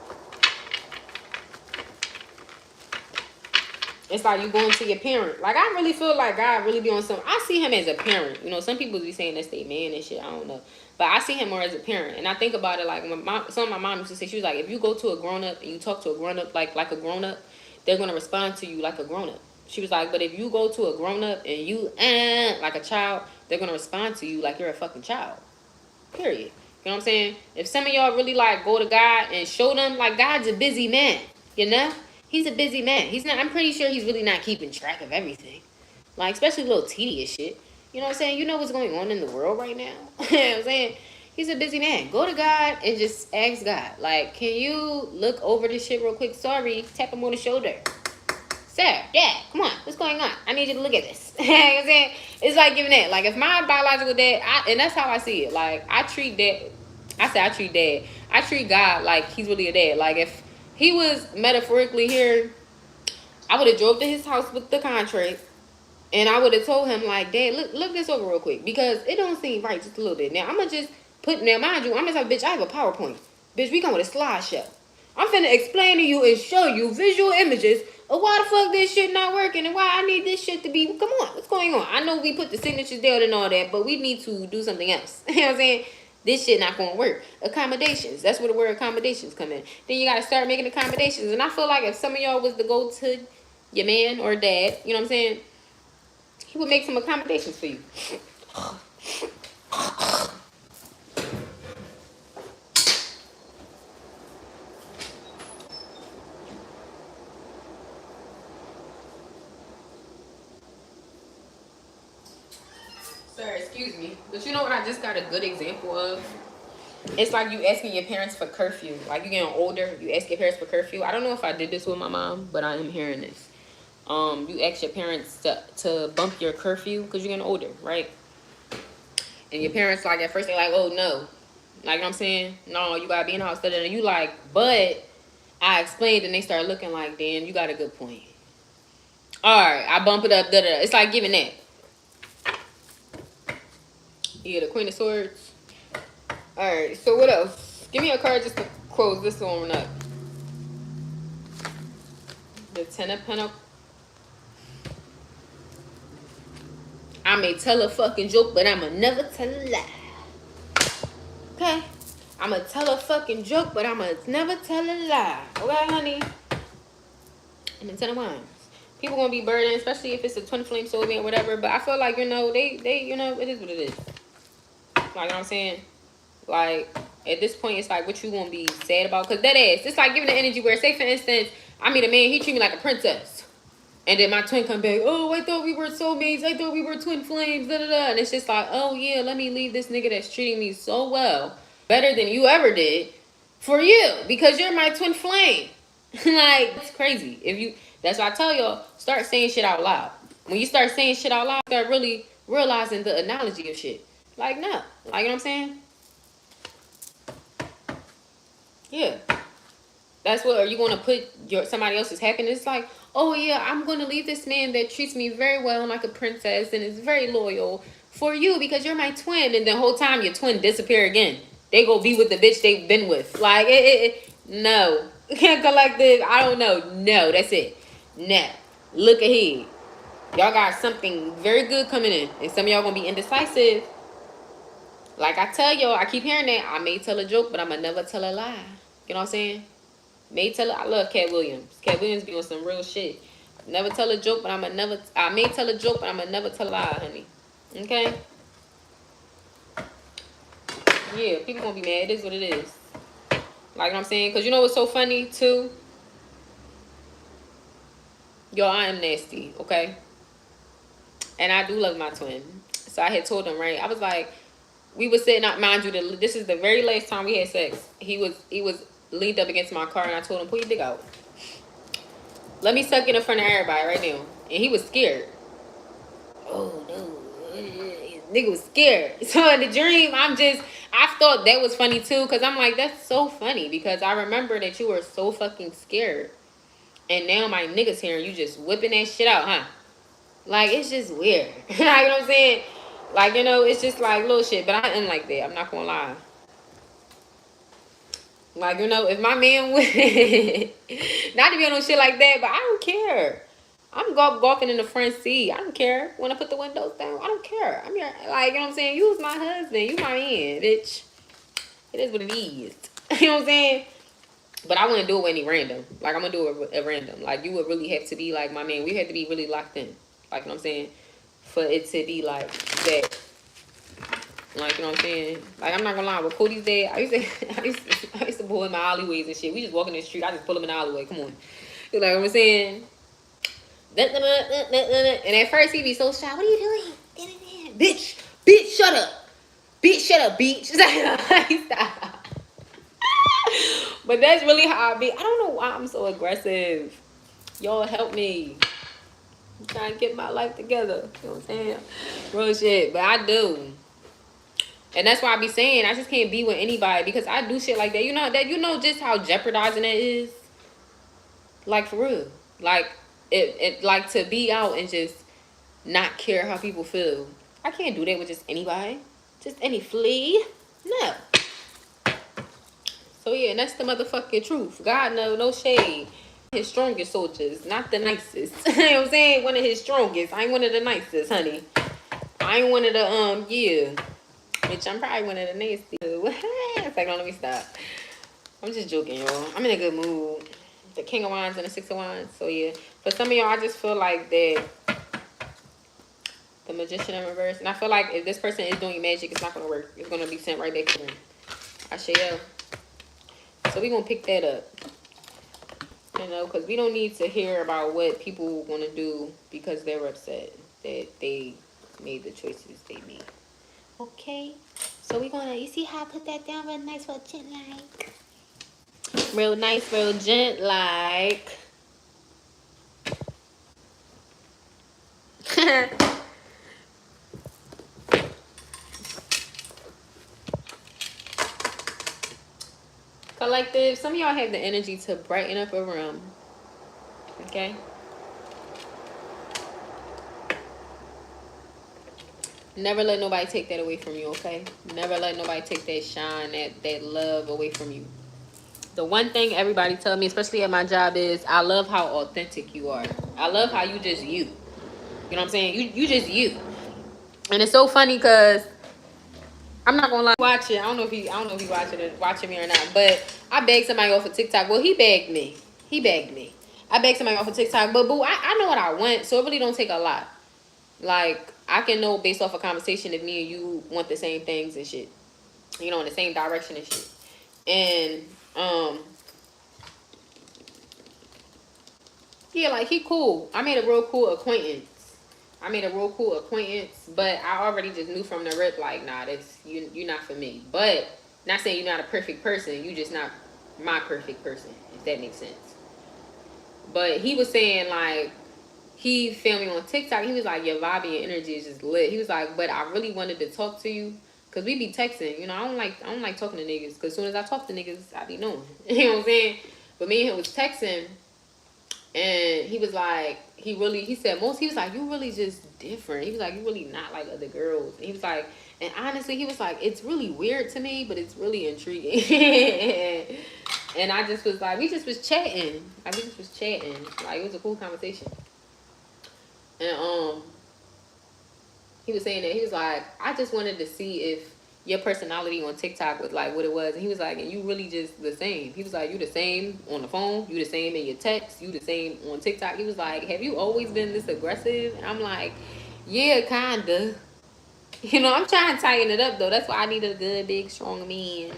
It's like you going to your parent. Like, I really feel like God really be on some. I see him as a parent. Some people be saying that's their man and shit. I don't know. But I see him more as a parent. And I think about it like when some of my mom used to say, she was like, if you go to a grown-up and you talk to a grown-up like a grown-up, they're going to respond to you like a grown-up. She was like, but if you go to a grown-up and you like a child, they're going to respond to you like you're a fucking child. Period. You know what I'm saying? If some of y'all really like go to God and show them, like, God's a busy man, He's a busy man. He's not, I'm pretty sure he's really not keeping track of everything. Like, especially little tedious shit. You know what I'm saying? You know what's going on in the world right now? You know what I'm saying? He's a busy man. Go to God and just ask God, like, can you look over this shit real quick? Sorry. Tap him on the shoulder. Sir, Dad, come on. What's going on? I need you to look at this. You know what I'm saying? It's like giving that. Like, if my biological dad, and that's how I see it. Like, I treat Dad. I treat God like he's really a dad. Like, if he was metaphorically here, I would have drove to his house with the contract, and I would have told him, like, Dad, look this over real quick, because it don't seem right just a little bit. Now, I'm going to just mind you, I'm going to say, bitch, I have a PowerPoint. Bitch, we come with a slideshow. I'm finna explain to you and show you visual images of why the fuck this shit not working and why I need this shit to be, come on, what's going on? I know we put the signatures down and all that, but we need to do something else. You know what I'm saying? This shit not gonna work. Accommodations. That's where the word accommodations come in. Then you gotta start making accommodations. And I feel like if some of y'all was to go to your man or dad, you know what I'm saying, he would make some accommodations for you. Sorry, excuse me. But you know what I just got a good example of? It's like you asking your parents for curfew. Like you getting older, you ask your parents for curfew. I don't know if I did this with my mom, but I am hearing this. You ask your parents to bump your curfew because you're getting older, right? And your parents, like, at first they're like, oh no. Like, you know what I'm saying? No, you gotta be in the house. And you like, but I explained, and they start looking like, damn, you got a good point. All right, I bump it up, da-da-da. It's like giving that. Yeah, the Queen of Swords. All right, so what else? Give me a card just to close this one up. The Ten of Pentacles. I may tell a fucking joke, but I'ma never tell a lie. Okay? I'ma tell a fucking joke, but I'ma never tell a lie. Okay, honey? And then Ten of Wands. People gonna be burdened, especially if it's a twin flame soulmate or whatever. But I feel like, you know, they you know, it is what it is. Like, you know what I'm saying? Like, at this point, it's like, what you gonna be sad about? Because that ass, it's like giving the energy where, say, for instance, I meet a man, he treat me like a princess. And then my twin come back, oh, I thought we were soulmates. I thought we were twin flames, da-da-da. And it's just like, oh, yeah, let me leave this nigga that's treating me so well, better than you ever did, for you. Because you're my twin flame. Like, it's crazy. That's why I tell y'all, start saying shit out loud. When you start saying shit out loud, start really realizing the analogy of shit. Like, no. Like, you know what I'm saying? Yeah. That's what, are you going to put somebody else's happiness? It's like, oh yeah, I'm going to leave this man that treats me very well like a princess and is very loyal for you because you're my twin. And the whole time your twin disappear again. They go be with the bitch they've been with. Like, no. You can't go like this. I don't know. No, that's it. No. Look ahead. Y'all got something very good coming in. And some of y'all going to be indecisive. Like I tell y'all, I keep hearing that. I may tell a joke, but I'm going to never tell a lie. You know what I'm saying? I love Cat Williams. Cat Williams be on some real shit. Never tell a joke, but I may tell a joke, but I'm gonna never tell a lie, honey. Okay? Yeah, people gonna be mad. It is what it is. Like what I'm saying? Because you know what's so funny, too? Yo, I am nasty, okay? And I do love my twin. So I had told him, right? I was like, we was sitting out, mind you, this is the very last time we had sex. He was leaned up against my car, and I told him, pull your dick out. Let me suck it in front of everybody right now. And he was scared. Oh, no. Nigga was scared. So in the dream, I thought that was funny too. Because I'm like, that's so funny. Because I remember that you were so fucking scared. And now my niggas hearing you just whipping that shit out, huh? Like, it's just weird. You know what I'm saying? Like, you know, it's just like little shit. But I am like that. I'm not going to lie. Like, you know, if my man would not to be on no shit like that, but I don't care. I'm golfing in the front seat. I don't care. When I put the windows down, I don't care. I'm here, like, you know what I'm saying? You's my husband. You my man, bitch. It is what it is. You know what I'm saying? But I wouldn't do it with any random. Like, I'm gonna do it at random. Like, you would really have to be like my man. We have to be really locked in. Like, you know what I'm saying? For it to be like that. Like, you know what I'm saying? Like, I'm not gonna lie, with Cody's dad, I used to pull in my alleyways and shit. We just walk in the street, I just pull him in the alleyway. Come on. You know what I'm saying? And at first he'd be so shy. What are you doing? Bitch, shut up. Bitch, shut up, bitch. Stop. But that's really how I be. I don't know why I'm so aggressive. Y'all help me. I'm trying to get my life together. You know what I'm saying? Real shit. But I do. And that's why I be saying I just can't be with anybody because I do shit like that. You know just how jeopardizing it is? Like, for real. Like, it like to be out and just not care how people feel. I can't do that with just anybody. Just any flea. No. So yeah, and that's the motherfucking truth. God no shade. His strongest soldiers, not the nicest. You know what I'm saying? One of his strongest. I ain't one of the nicest, honey. I ain't one of the yeah. Bitch, I'm probably one of the nasty. It's like, no, let me stop. I'm just joking, y'all. I'm in a good mood. The King of Wands and the Six of Wands. So yeah. For some of y'all, I just feel like that the Magician in reverse. And I feel like if this person is doing magic, it's not going to work. It's going to be sent right back to them. I say yeah. So we're going to pick that up. You know, because we don't need to hear about what people want to do because they're upset that they made the choices they made. Okay? So we're gonna, you see how I put that down real nice, real gent like. Real nice, real gent like. Collective, some of y'all have the energy to brighten up a room. Okay? Never let nobody take that away from you, okay? Never let nobody take that shine, that love away from you. The one thing everybody tell me, especially at my job, is I love how authentic you are. I love how you just you. You know what I'm saying? You just you. And it's so funny because I'm not gonna lie, watch it. I don't know if he watching me or not, but I begged somebody off of TikTok. Well, he begged me. I begged somebody off of TikTok, but boo, I know what I want, so it really don't take a lot. Like, I can know based off a conversation if me and you want the same things and shit. You know, in the same direction and shit. And yeah, like, he cool. I made a real cool acquaintance. But I already just knew from the rip, like, nah, you're not for me. But not saying you're not a perfect person, you just not my perfect person, if that makes sense. But he was saying, like, he found me on TikTok. He was like, your vibe and your energy is just lit. He was like, but I really wanted to talk to you. Cause we be texting, you know, I don't like talking to niggas. Cause as soon as I talk to niggas, I be knowing. You know what I'm saying? But me and him was texting, and he was like, he was like, you really just different. He was like, you really not like other girls. And he was like, and honestly, he was like, it's really weird to me, but it's really intriguing. And I just was like, we just was chatting. Like, it was a cool conversation. And he was saying that, he was like, I just wanted to see if your personality on TikTok was like what it was. And he was like, and you really just the same. He was like, you the same on the phone, you the same in your text, you the same on TikTok. He was like, have you always been this aggressive? And I'm like, yeah, kinda. You know, I'm trying to tighten it up though. That's why I need a good, big, strong man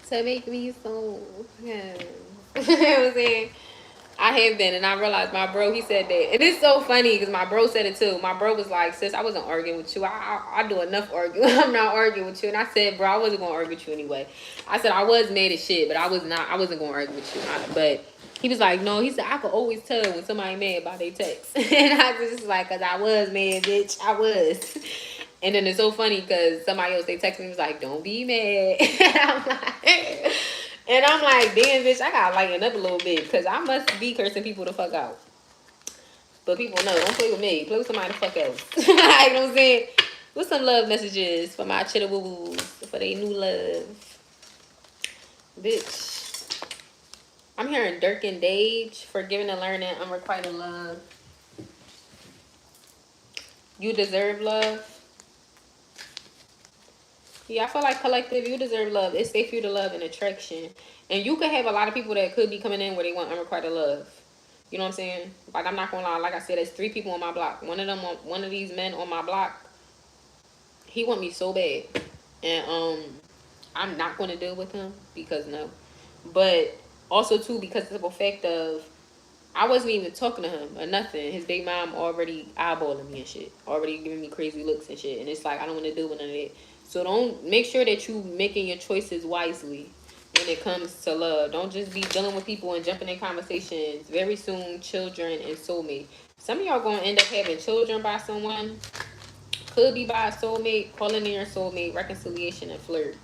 to make me so. Yeah. You know what I'm saying? I have been, and I realized my bro, he said that. And it's so funny because my bro said it too. My bro was like, sis, I wasn't arguing with you. I do enough arguing. I'm not arguing with you. And I said, bro, I wasn't going to argue with you anyway. I said, I was mad as shit, but I wasn't going to argue with you. But he was like, no, he said, I could always tell when somebody mad about their text. And I was just like, because I was mad, bitch. I was. And then it's so funny because somebody else, they text me, was like, don't be mad. And I'm like, damn, bitch, I gotta lighten up a little bit because I must be cursing people the fuck out. But people know, don't play with me. Play with somebody the fuck else. You know what I'm saying? With some love messages for my chitter woo-woos, for their new love. Bitch. I'm hearing Dirk and Dage, forgiving and learning, unrequited love. You deserve love. Yeah, I feel like collective, you deserve love. It's safe for you to love and attraction. And you could have a lot of people that could be coming in where they want unrequited love. You know what I'm saying? Like, I'm not gonna lie. Like I said, there's 3 people on my block. One of these men on my block, he want me so bad. And I'm not gonna deal with him because no. But also too because of the fact of I wasn't even talking to him or nothing. His big mom already eyeballing me and shit. Already giving me crazy looks and shit. And it's like, I don't want to deal with none of that. So don't, make sure that you making your choices wisely when it comes to love. Don't just be dealing with people and jumping in conversations. Very soon, children and soulmate. Some of y'all gonna end up having children by someone. Could be by a soulmate, calling in your soulmate, reconciliation, and flirt.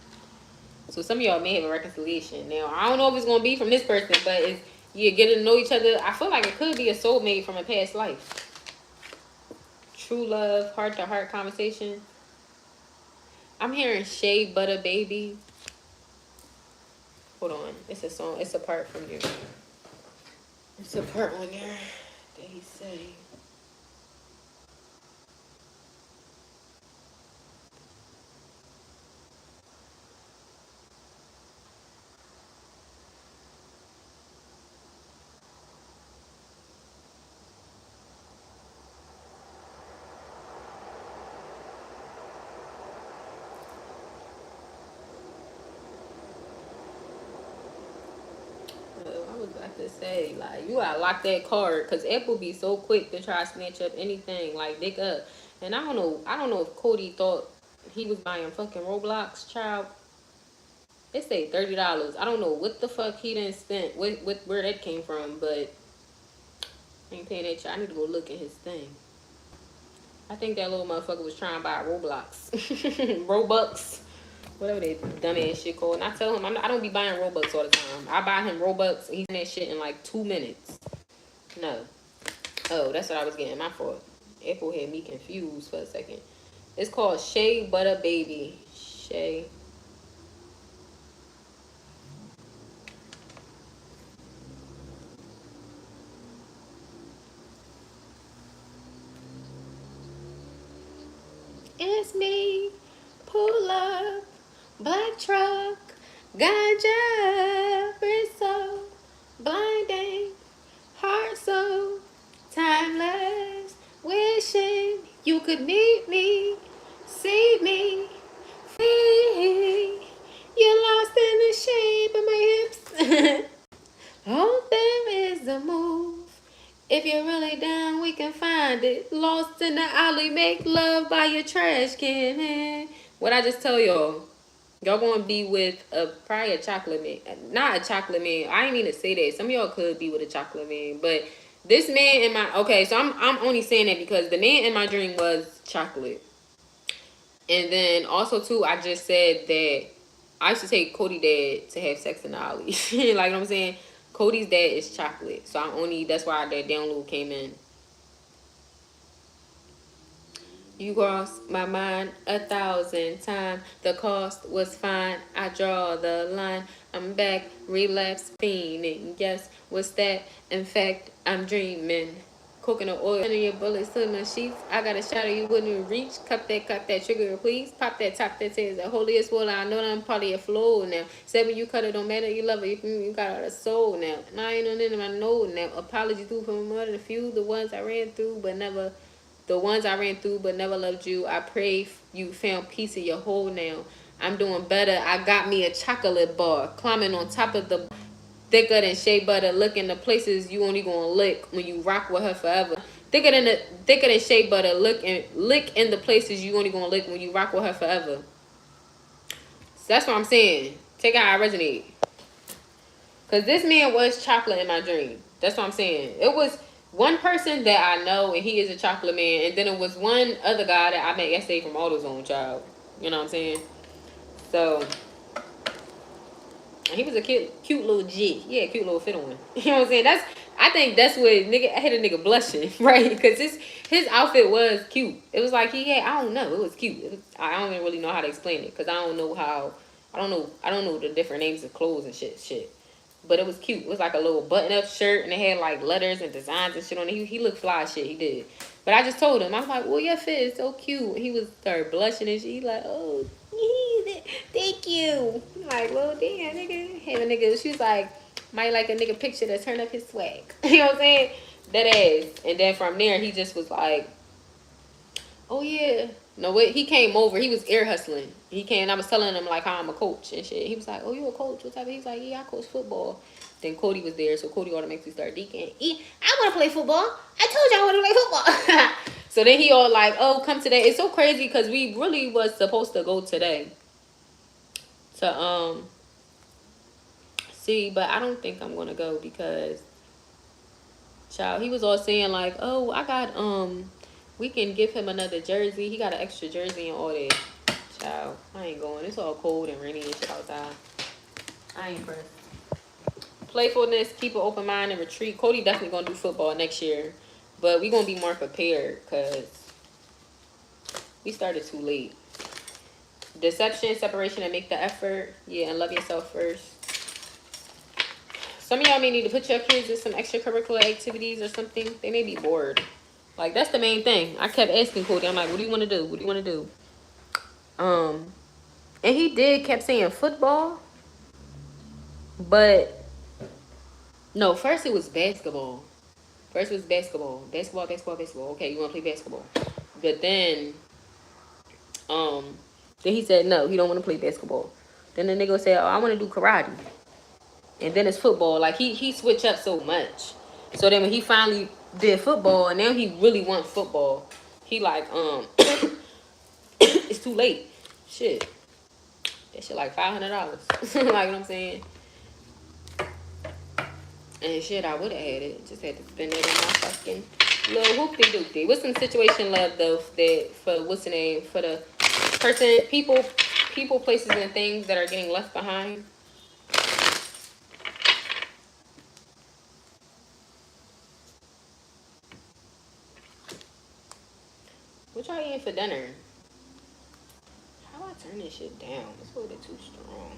So some of y'all may have a reconciliation. Now, I don't know if it's gonna be from this person, but it's, you're getting to know each other. I feel like it could be a soulmate from a past life. True love, heart-to-heart conversation. I'm hearing Shea Butter Baby. Hold on. It's a song. It's a part from here. It's a part on there that he say. I was about to say, like, you gotta lock that card because Apple be so quick to try to snatch up anything, like dick up. And I don't know if Cody thought he was buying fucking Roblox, child. It say $30. I don't know what the fuck he done spent, where that came from, but I ain't paying that shit. I need to go look at his thing. I think that little motherfucker was trying to buy Roblox. Robux. Whatever that dumbass shit called. And I tell him, I don't be buying Robux all the time. I buy him Robux, and he's in that shit in like 2 minutes. No. Oh, that's what I was getting. My fault. Apple had me confused for a second. It's called Shea Butter Baby. Shea. It's me. Pull up. Black truck. Ganja. Rizzo. Blinding. Heart so timeless. Wishing you could meet me. See me. Free. You're lost in the shape of my hips. All there is a move. If you're really down, we can find it. Lost in the alley, make love by your trash can. What I just tell y'all, y'all gonna be with probably a chocolate man. Not a chocolate man. I didn't mean to say that. Some of y'all could be with a chocolate man, but this man in my so I'm only saying that because the man in my dream was chocolate. And then also too, I just said that I used to take Cody dad to have sex in the alley. Like, you know what I'm saying? Cody's dad is chocolate. So that's why that download came in. You crossed my mind 1,000 times. The cost was fine. I draw the line. I'm back, relapse, fiending. Yes, what's that? In fact, I'm dreaming. Coconut oil under your bullets to my sheets. I got a shadow you wouldn't reach. Cut that trigger, please. Pop that top that says the holiest water. I know that I'm part of your flow now. Said when you cut it, don't matter. You love it. You got all the soul now. Now I ain't on in my nose now. Apologies through for more than a few. The ones I ran through, but never loved you. I pray you found peace in your hole now. I'm doing better. I got me a chocolate bar. Climbing on top of the thicker than shea butter. Looking the places you only gonna lick when you rock with her forever. Thicker than shea butter. Lick in the places you only gonna lick when you rock with her forever. So that's what I'm saying. Take out how I resonate. Cause this man was chocolate in my dream. That's what I'm saying. It was one person that I know, and he is a chocolate man. And then it was one other guy that I met yesterday from AutoZone, child. You know what I'm saying? So, and he was a cute little G. He had a cute little fit on. You know what I'm saying? I think that's what I had a nigga blushing, right? Because his outfit was cute. It was like I don't know, it was cute. I don't even really know how to explain it, because I don't know the different names of clothes and shit. But it was cute. It was like a little button-up shirt, and it had like letters and designs and shit on it. He looked fly as shit. He did. But I just told him, I was like, well, your fit is so cute. He started blushing and shit. He like, oh, thank you. I'm like, well, damn, nigga. Have a nigga. She was like, might like a nigga picture to turn up his swag. You know what I'm saying? That ass. And then from there, he just was like, oh, yeah. No, he came over. He was ear hustling. He came, and I was telling him, like, how I'm a coach and shit. He was like, oh, you a coach? What type of? He was like, yeah, I coach football. Then Cody was there, so Cody automatically started deacon. I want to play football. I told you I want to play football. So then he all like, oh, come today. It's so crazy because we really was supposed to go today to see, but I don't think I'm gonna go because, child, he was all saying like, oh, I got we can give him another jersey. He got an extra jersey and all that. Child, I ain't going. It's all cold and rainy and shit outside. I ain't pressed. Playfulness, keep an open mind, and retreat. Cody definitely gonna do football next year, but we gonna be more prepared because we started too late. Deception, separation, and make the effort. Yeah, and love yourself first. Some of y'all may need to put your kids in some extracurricular activities or something. They may be bored. Like, that's the main thing. I kept asking Cody, I'm like, what do you want to do? What do you want to do? And he kept saying football. But, no, first it was basketball. First it was basketball. Basketball. Okay, you want to play basketball. But then he said no, he don't want to play basketball. Then the nigga said, oh, I want to do karate. And then it's football. Like, he switched up so much. So then when he finally did football, and now he really wants football, he like, it's too late. Shit. That shit like $500. Like, you know what I'm saying? And shit, I would have had it. Just had to spend it on my fucking little hoopty doopty. What's some situation love though that for what's the name? For the person, people, places and things that are getting left behind. What y'all eating for dinner? How do I turn this shit down? It's a little bit too strong.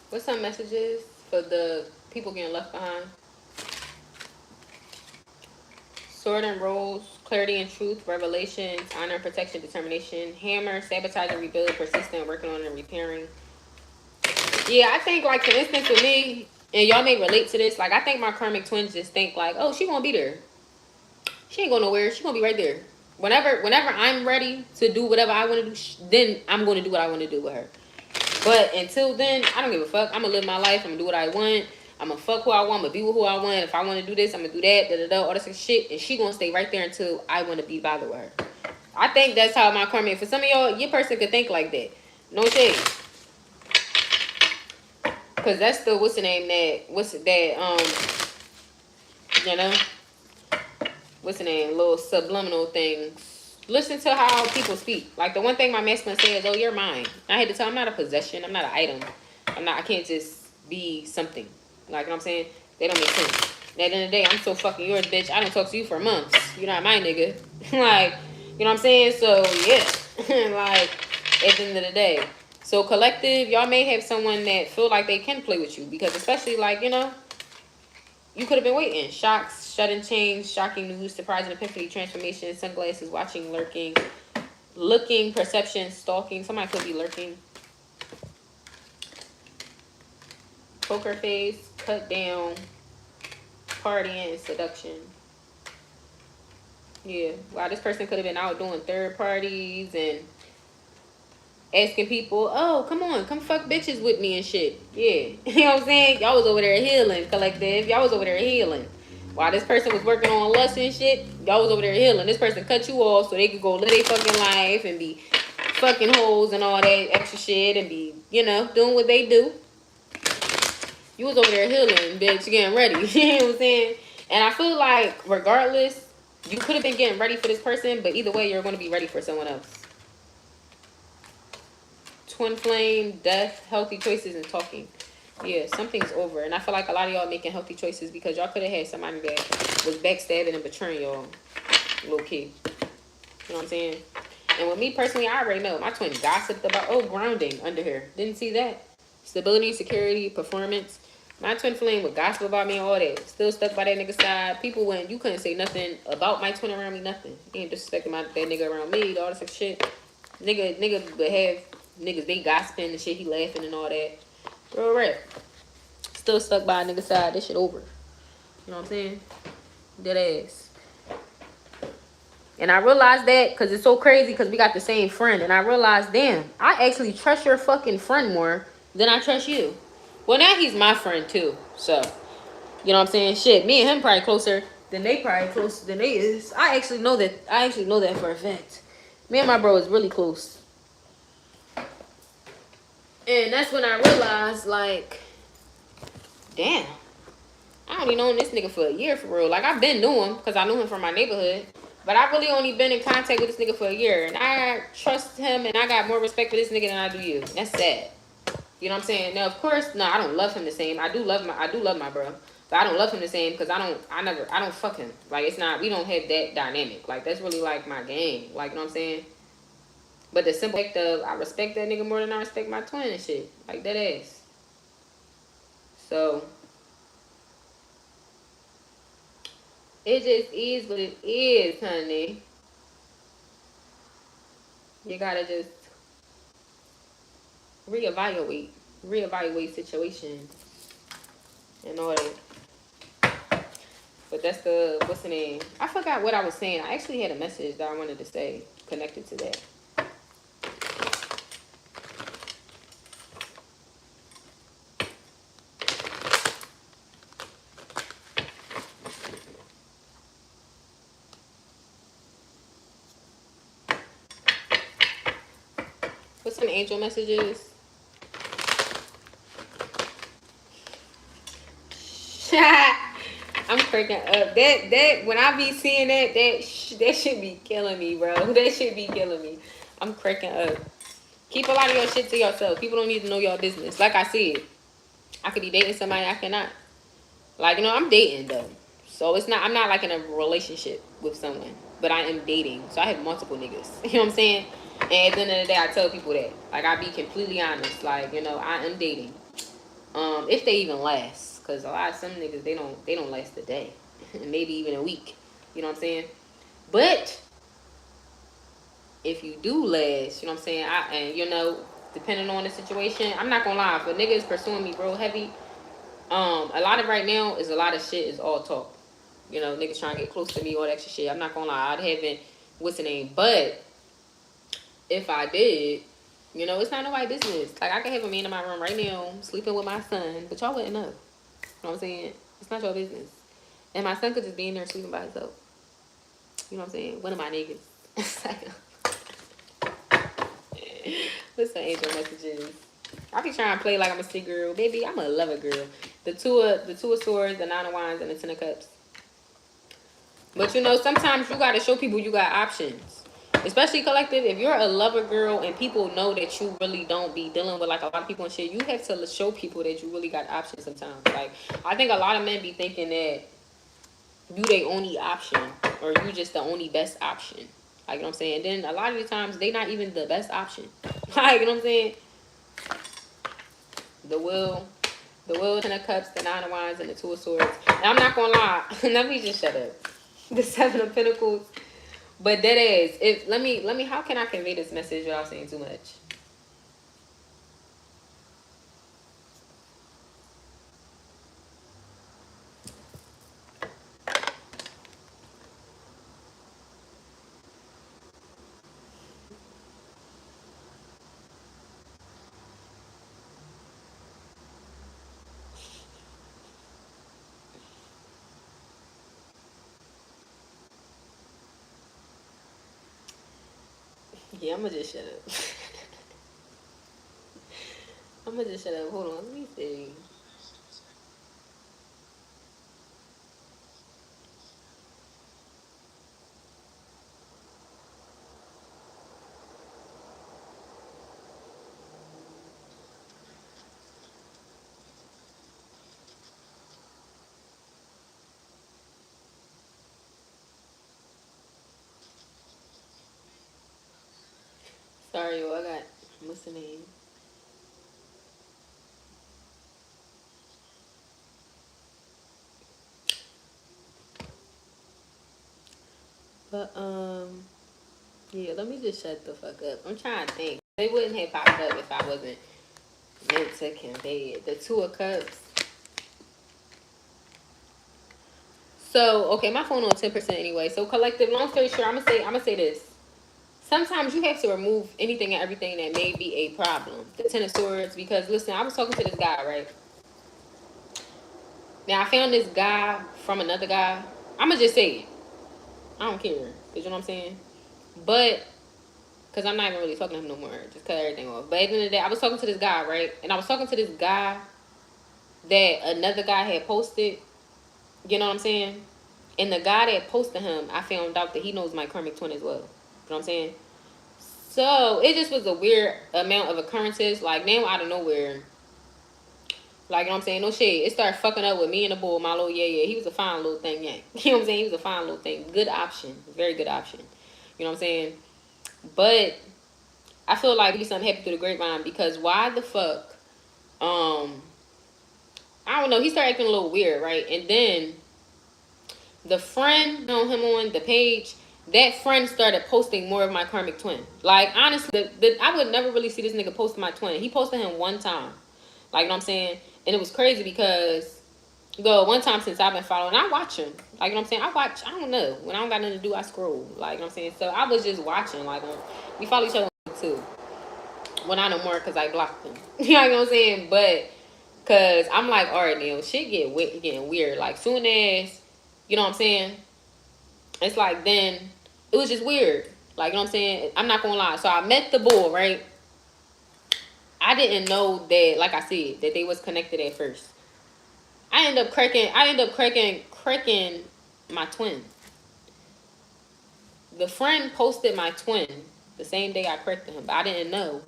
What's some messages for the people getting left behind? Sword and roles, clarity and truth, revelations, honor and protection, determination, hammer, sabotage and rebuild, persistent, working on and repairing. Yeah, I think like for instance with me, and y'all may relate to this, like I think my karmic twins just think like, oh, she gonna be there. She ain't going nowhere. She gonna be right there. Whenever I'm ready to do whatever I want to do, then I'm going to do what I want to do with her. But until then, I don't give a fuck. I'm gonna live my life. I'm gonna do what I want. I'm gonna fuck who I want. I'm gonna be with who I want. If I want to do this, I'm gonna do that. All this shit. And she gonna stay right there until I want to be bothered with her. I think that's how my karma. For some of y'all, your person could think like that. No shade. Cause that's the what's the name that you know, what's the name, little subliminal things. Listen to how people speak. Like the one thing my masculine says, oh, you're mine. I had to tell him I'm not a possession. I'm not an item. I can't just be something. Like, you know what I'm saying? They don't make sense. At the end of the day, I'm so fucking yours, bitch. I don't talk to you for months. You're not my nigga. Like, you know what I'm saying? So, yeah. Like, at the end of the day. So, collective, y'all may have someone that feel like they can play with you. Because especially, like, you know, you could have been waiting. Shocks, sudden change, shocking news, surprising epiphany, transformation, sunglasses, watching, lurking, looking, perception, stalking. Somebody could be lurking. Poker face, cut down, partying, seduction. Yeah. Wow, this person could have been out doing third parties and asking people, oh, come on, come fuck bitches with me and shit. Yeah. You know what I'm saying? Y'all was over there healing, collective. Y'all was over there healing. While this person was working on lust and shit, y'all was over there healing. This person cut you off so they could go live their fucking life and be fucking hoes and all that extra shit and be, you know, doing what they do. You was over there healing, bitch, getting ready. You know what I'm saying? And I feel like regardless, you could have been getting ready for this person, but either way, you're going to be ready for someone else. Twin flame, death, healthy choices, and talking. Yeah, something's over. And I feel like a lot of y'all making healthy choices because y'all could have had somebody that was backstabbing and betraying y'all. Little kid. You know what I'm saying? And with me personally, I already know. My twin gossiped about, oh, grounding under here. Didn't see that. Stability, security, performance. My twin flame would gossip about me and all that. Still stuck by that nigga side. People when you couldn't say nothing about my twin around me, nothing. You ain't disrespecting that nigga around me, all this shit. Nigga would have niggas, they gossiping and shit, he laughing and all that. Real rap. Still stuck by a nigga side. This shit over. You know what I'm saying? Dead ass. And I realized that because it's so crazy because we got the same friend. And I realized, damn, I actually trust your fucking friend more than I trust you. Well, now he's my friend too. So, you know what I'm saying? Shit, me and him probably closer than they probably closer than they is. I actually know that for a fact. Me and my bro is really close. And that's when I realized, like, damn, I only known this nigga for a year for real. Like, I've been knew him because I knew him from my neighborhood. But I really only been in contact with this nigga for a year. And I trust him and I got more respect for this nigga than I do you. That's sad. You know what I'm saying? Now, of course, no, I don't love him the same. I do love my bro. But I don't love him the same because I don't fuck him. Like, it's not, we don't have that dynamic. Like, that's really like my gang. Like, you know what I'm saying? But the simple fact of, I respect that nigga more than I respect my twin and shit. Like, that ass. So, it just is what it is, honey. You gotta just reevaluate situations and all that. But that's the, what's the name? I forgot what I was saying. I actually had a message that I wanted to say connected to that. some angel messages? I'm cracking up. That when I be seeing that should be killing me, bro. That should be killing me. I'm cracking up. Keep a lot of your shit to yourself. People don't need to know your business. Like I said, I could be dating somebody, I cannot. Like, you know, I'm dating though. So it's not, I'm not like in a relationship with someone, but I am dating. So I have multiple niggas. You know what I'm saying? And at the end of the day, I tell people that. Like, I be completely honest. Like, you know, I am dating. If they even last. Cause a lot of some niggas, they don't last a day. Maybe even a week. You know what I'm saying? But if you do last, you know what I'm saying? And you know, depending on the situation, I'm not gonna lie, if a nigga is pursuing me real heavy, a lot of right now is a lot of shit is all talk. You know, niggas trying to get close to me, all that extra shit. I'm not gonna lie, I haven't, what's the name? But if I did, you know, it's not nobody's business. Like, I could have a man in my room right now, sleeping with my son, but y'all wouldn't know. You know what I'm saying? It's not your business. And my son could just be in there sleeping by himself. You know what I'm saying? One of my niggas. What's the angel messages? I be trying to play like I'm a sick girl. Baby, I'm a lover girl. The two of swords, the 9 of wands, and the 10 of cups. But you know, sometimes you gotta show people you got options. Especially collective, if you're a lover girl and people know that you really don't be dealing with like a lot of people and shit, you have to show people that you really got options sometimes. Like, I think a lot of men be thinking that you the only option or you just the only best option. Like, you know what I'm saying? And then a lot of the times they not even the best option. Like, you know what I'm saying? The will, 10 of cups, the 9 of wands, and the 2 of swords. And I'm not gonna lie. Let me just shut up. The 7 of pentacles. But that is, if let me how can I convey this message without saying too much? Yeah, I'ma just shut up. I'ma just shut up. Hold on, let me see. Sorry, I got, what's the name? But yeah, let me just shut the fuck up. I'm trying to think. They wouldn't have popped up if I wasn't meant to convey it. The 2 of cups. So, okay, my phone on 10% anyway. So collective, long story short, I'm gonna say this. Sometimes you have to remove anything and everything that may be a problem. The 10 of swords, because listen, I was talking to this guy, right? Now I found this guy from another guy. I'ma just say it. I don't care. Cause you know what I'm saying? But because I'm not even really talking to him no more. Just cut everything off. But at the end of the day, I was talking to this guy, right? And I was talking to this guy that another guy had posted. You know what I'm saying? And the guy that posted him, I found out that he knows my karmic twin as well. You know what I'm saying? So it just was a weird amount of occurrences. Like, now out of nowhere. Like, you know what I'm saying? No shade. It started fucking up with me and the bull, my little yeah. He was a fine little thing, yeah. You know what I'm saying? He was a fine little thing. Good option. Very good option. You know what I'm saying? But I feel like we something happened through the grapevine, because why the fuck, I don't know, he started acting a little weird, right? And then the friend on him on the page, that friend started posting more of my karmic twin. Like, honestly, I would never really see this nigga post my twin. He posted him one time. Like, you know what I'm saying? And it was crazy because, one time since I've been following, I watch him. Like, you know what I'm saying? I don't know. When I don't got nothing to do, I scroll. Like, you know what I'm saying? So I was just watching. Like, we follow each other too. Well, not no more because I blocked him. You know what I'm saying? But, because I'm like, all right, now, shit getting weird. Like, soon as, you know what I'm saying? It's like, then, it was just weird. Like, you know what I'm saying? I'm not going to lie. So I met the bull, right? I didn't know that, like I said, that they was connected at first. I end up cracking my twin. The friend posted my twin the same day I corrected him, but I didn't know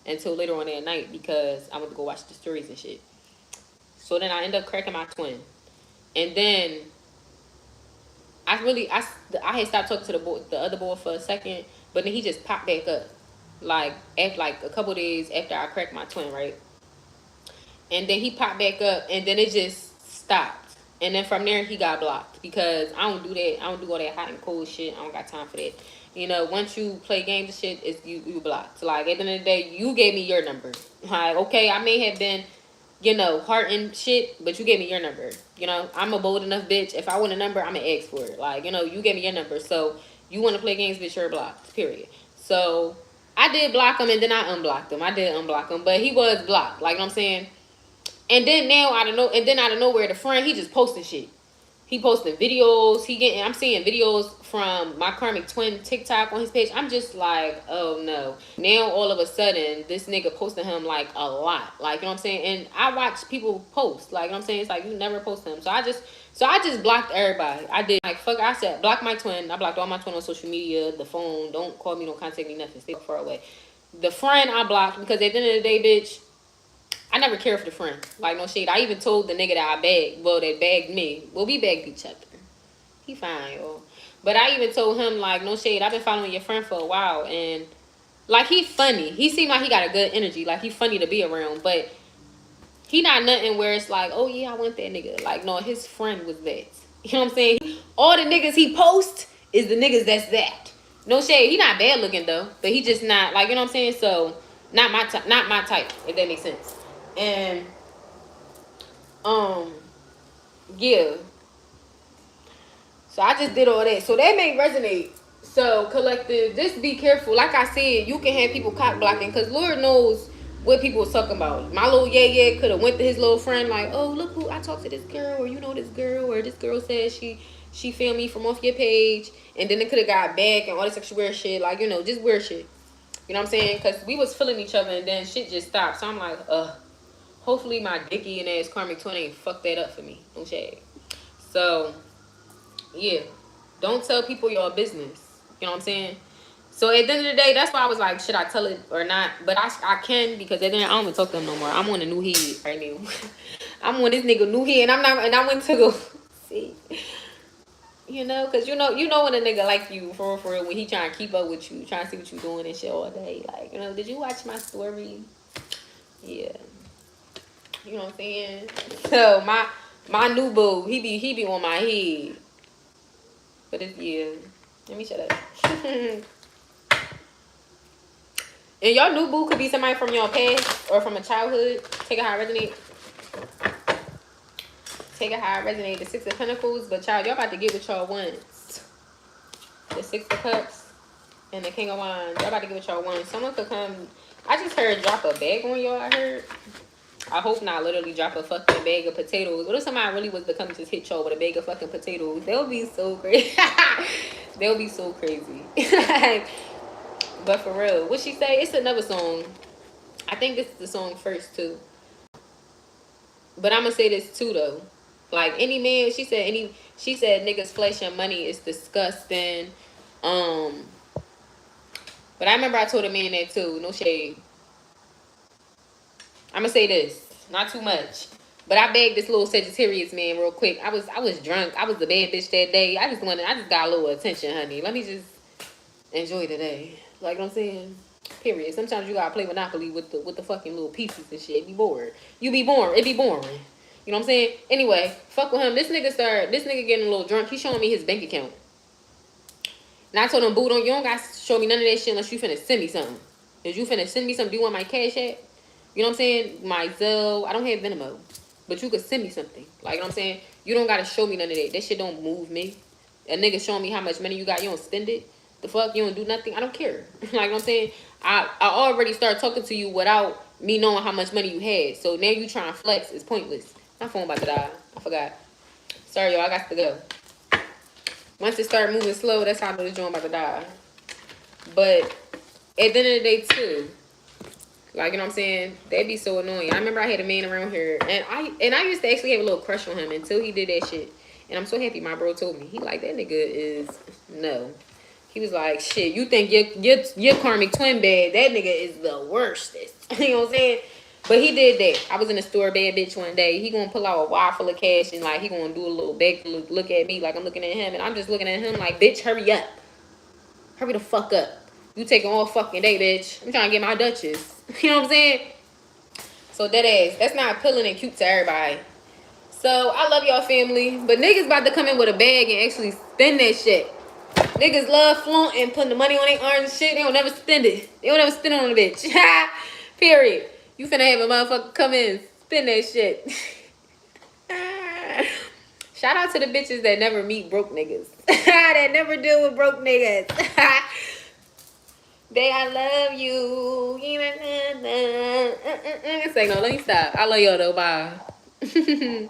until later on that night because I went to go watch the stories and shit. So then I end up cracking my twin, and then I had stopped talking to the other boy for a second, but then he just popped back up, like after like a couple days after I cracked my twin, right? And then he popped back up, and then it just stopped. And then from there, he got blocked because I don't do that. I don't do all that hot and cold shit. I don't got time for that. You know, once you play games and shit, it's you blocked. So like at the end of the day, you gave me your number. Like, okay, I may have been, you know, heart and shit, but you gave me your number. You know, I'm a bold enough bitch. If I want a number, I'm gonna ask for it. Like, you know, you gave me your number, so you want to play games, bitch, you're blocked. Period. So I did block him, and then I unblocked him. I did unblock him, but he was blocked. Like, you know what I'm saying. And then out of nowhere, the friend, he just posting shit. He posting videos. I'm seeing videos from my karmic twin TikTok on his page. I'm just like, oh no. Now all of a sudden, this nigga posting him like a lot. Like, you know what I'm saying? And I watch people post. Like, you know what I'm saying? It's like, you never post him. So I just blocked everybody. I did. Like, fuck, I said, block my twin. I blocked all my twin on social media, the phone. Don't call me, don't contact me, nothing. Stay far away. The friend I blocked because at the end of the day, bitch, I never cared for the friend. Like, no shade. I even told the nigga that I bagged. Well, that bagged me. Well, we bagged each other. He fine, yo. But I even told him, like, no shade. I've been following your friend for a while. And, like, he funny. He seemed like he got a good energy. Like, he funny to be around. But he not nothing where it's like, oh, yeah, I want that nigga. Like, no, his friend was that. You know what I'm saying? All the niggas he post is the niggas that's that. No shade. He not bad looking, though. But he just not, like, you know what I'm saying? So, not my type, if that makes sense. And yeah, so I just did all that, so that may resonate. So collective, just be careful. Like I said, you can have people cock blocking because Lord knows what people was talking about. My little yeah could have went to his little friend like, oh, look who I talked to, this girl, or you know this girl, or this girl said she filmed me from off your page, and then it could have got back and all this extra weird shit, like, you know, just weird shit. You know what I'm saying? Because we was feeling each other and then shit just stopped. So I'm like, hopefully my dicky and ass karmic twin ain't fucked that up for me. No shade. So, yeah. Don't tell people your business. You know what I'm saying? So at the end of the day, that's why I was like, should I tell it or not? But I can, because at the end, I don't even talk to them no more. I'm on a new head right now. I'm on this nigga new head, and I went to go see. You know, because you know when a nigga like you, for real, when he trying to keep up with you, trying to see what you doing and shit all day. Like, you know, did you watch my story? Yeah. You know what I'm saying? So my new boo, he be on my head. But it's, yeah. Let me shut up. And your new boo could be somebody from your past or from a childhood. Take it how it resonate. Take it how it resonate. The Six of Pentacles. But y'all about to get what y'all want. The Six of Cups and the King of Wands. Y'all about to get what y'all want. Someone could come. I just heard drop a bag on y'all, I heard. I hope not literally drop a fucking bag of potatoes. What if somebody really was to come just hit y'all with a bag of fucking potatoes? They'll be so crazy. They'll be so crazy. But for real, what she say? It's another song. I think this is the song first too. But I'm gonna say this too though. Like any man, she said niggas flesh and money is disgusting. But I remember I told a man that too. No shade. I'm gonna say this, not too much, but I begged this little Sagittarius man real quick. I was drunk. I was the bad bitch that day. I just got a little attention, honey. Let me just enjoy the day. Like what I'm saying. Period. Sometimes you gotta play Monopoly with the fucking little pieces and shit. Be bored. You be bored. It be boring. You know what I'm saying? Anyway, fuck with him. This nigga getting a little drunk. He's showing me his bank account. And I told him, boo, you don't gotta show me none of that shit unless you finna send me something. If you finna send me something, do you want my cash app? You know what I'm saying? My Zelle. I don't have Venmo. But you could send me something. Like, you know what I'm saying? You don't got to show me none of that. That shit don't move me. A nigga showing me how much money you got. You don't spend it. The fuck? You don't do nothing. I don't care. Like, you know what I'm saying? I already started talking to you without me knowing how much money you had. So now you trying to flex. It's pointless. My phone about to die. I forgot. Sorry, y'all. I got to go. Once it start moving slow, that's how I know this joint about to die. But at the end of the day, too, Like, you know what I'm saying? That'd be so annoying. I remember I had a man around here, and I used to actually have a little crush on him until he did that shit. And I'm so happy my bro told me. He like, that nigga is no. He was like, shit, you think your karmic twin bad? That nigga is the worstest. You know what I'm saying? But he did that. I was in the store, bad bitch, one day. He gonna pull out a wad full of cash and like he gonna do a little back look at me like I'm looking at him, and I'm just looking at him like, bitch, hurry up, hurry the fuck up. You taking all fucking day, bitch. I'm trying to get my Dutchess. You know what I'm saying? So that ass, that's not appealing and cute to everybody. So I love y'all family, but niggas about to come in with a bag and actually spend that shit. Niggas love flaunting, putting the money on their arms and shit. They don't never spend it. They don't never spend it on a bitch. Period. You finna have a motherfucker come in, spend that shit. Shout out to the bitches that never meet broke niggas. That never deal with broke niggas. They, I love you. It's like, no, let me stop. I love y'all though. Bye.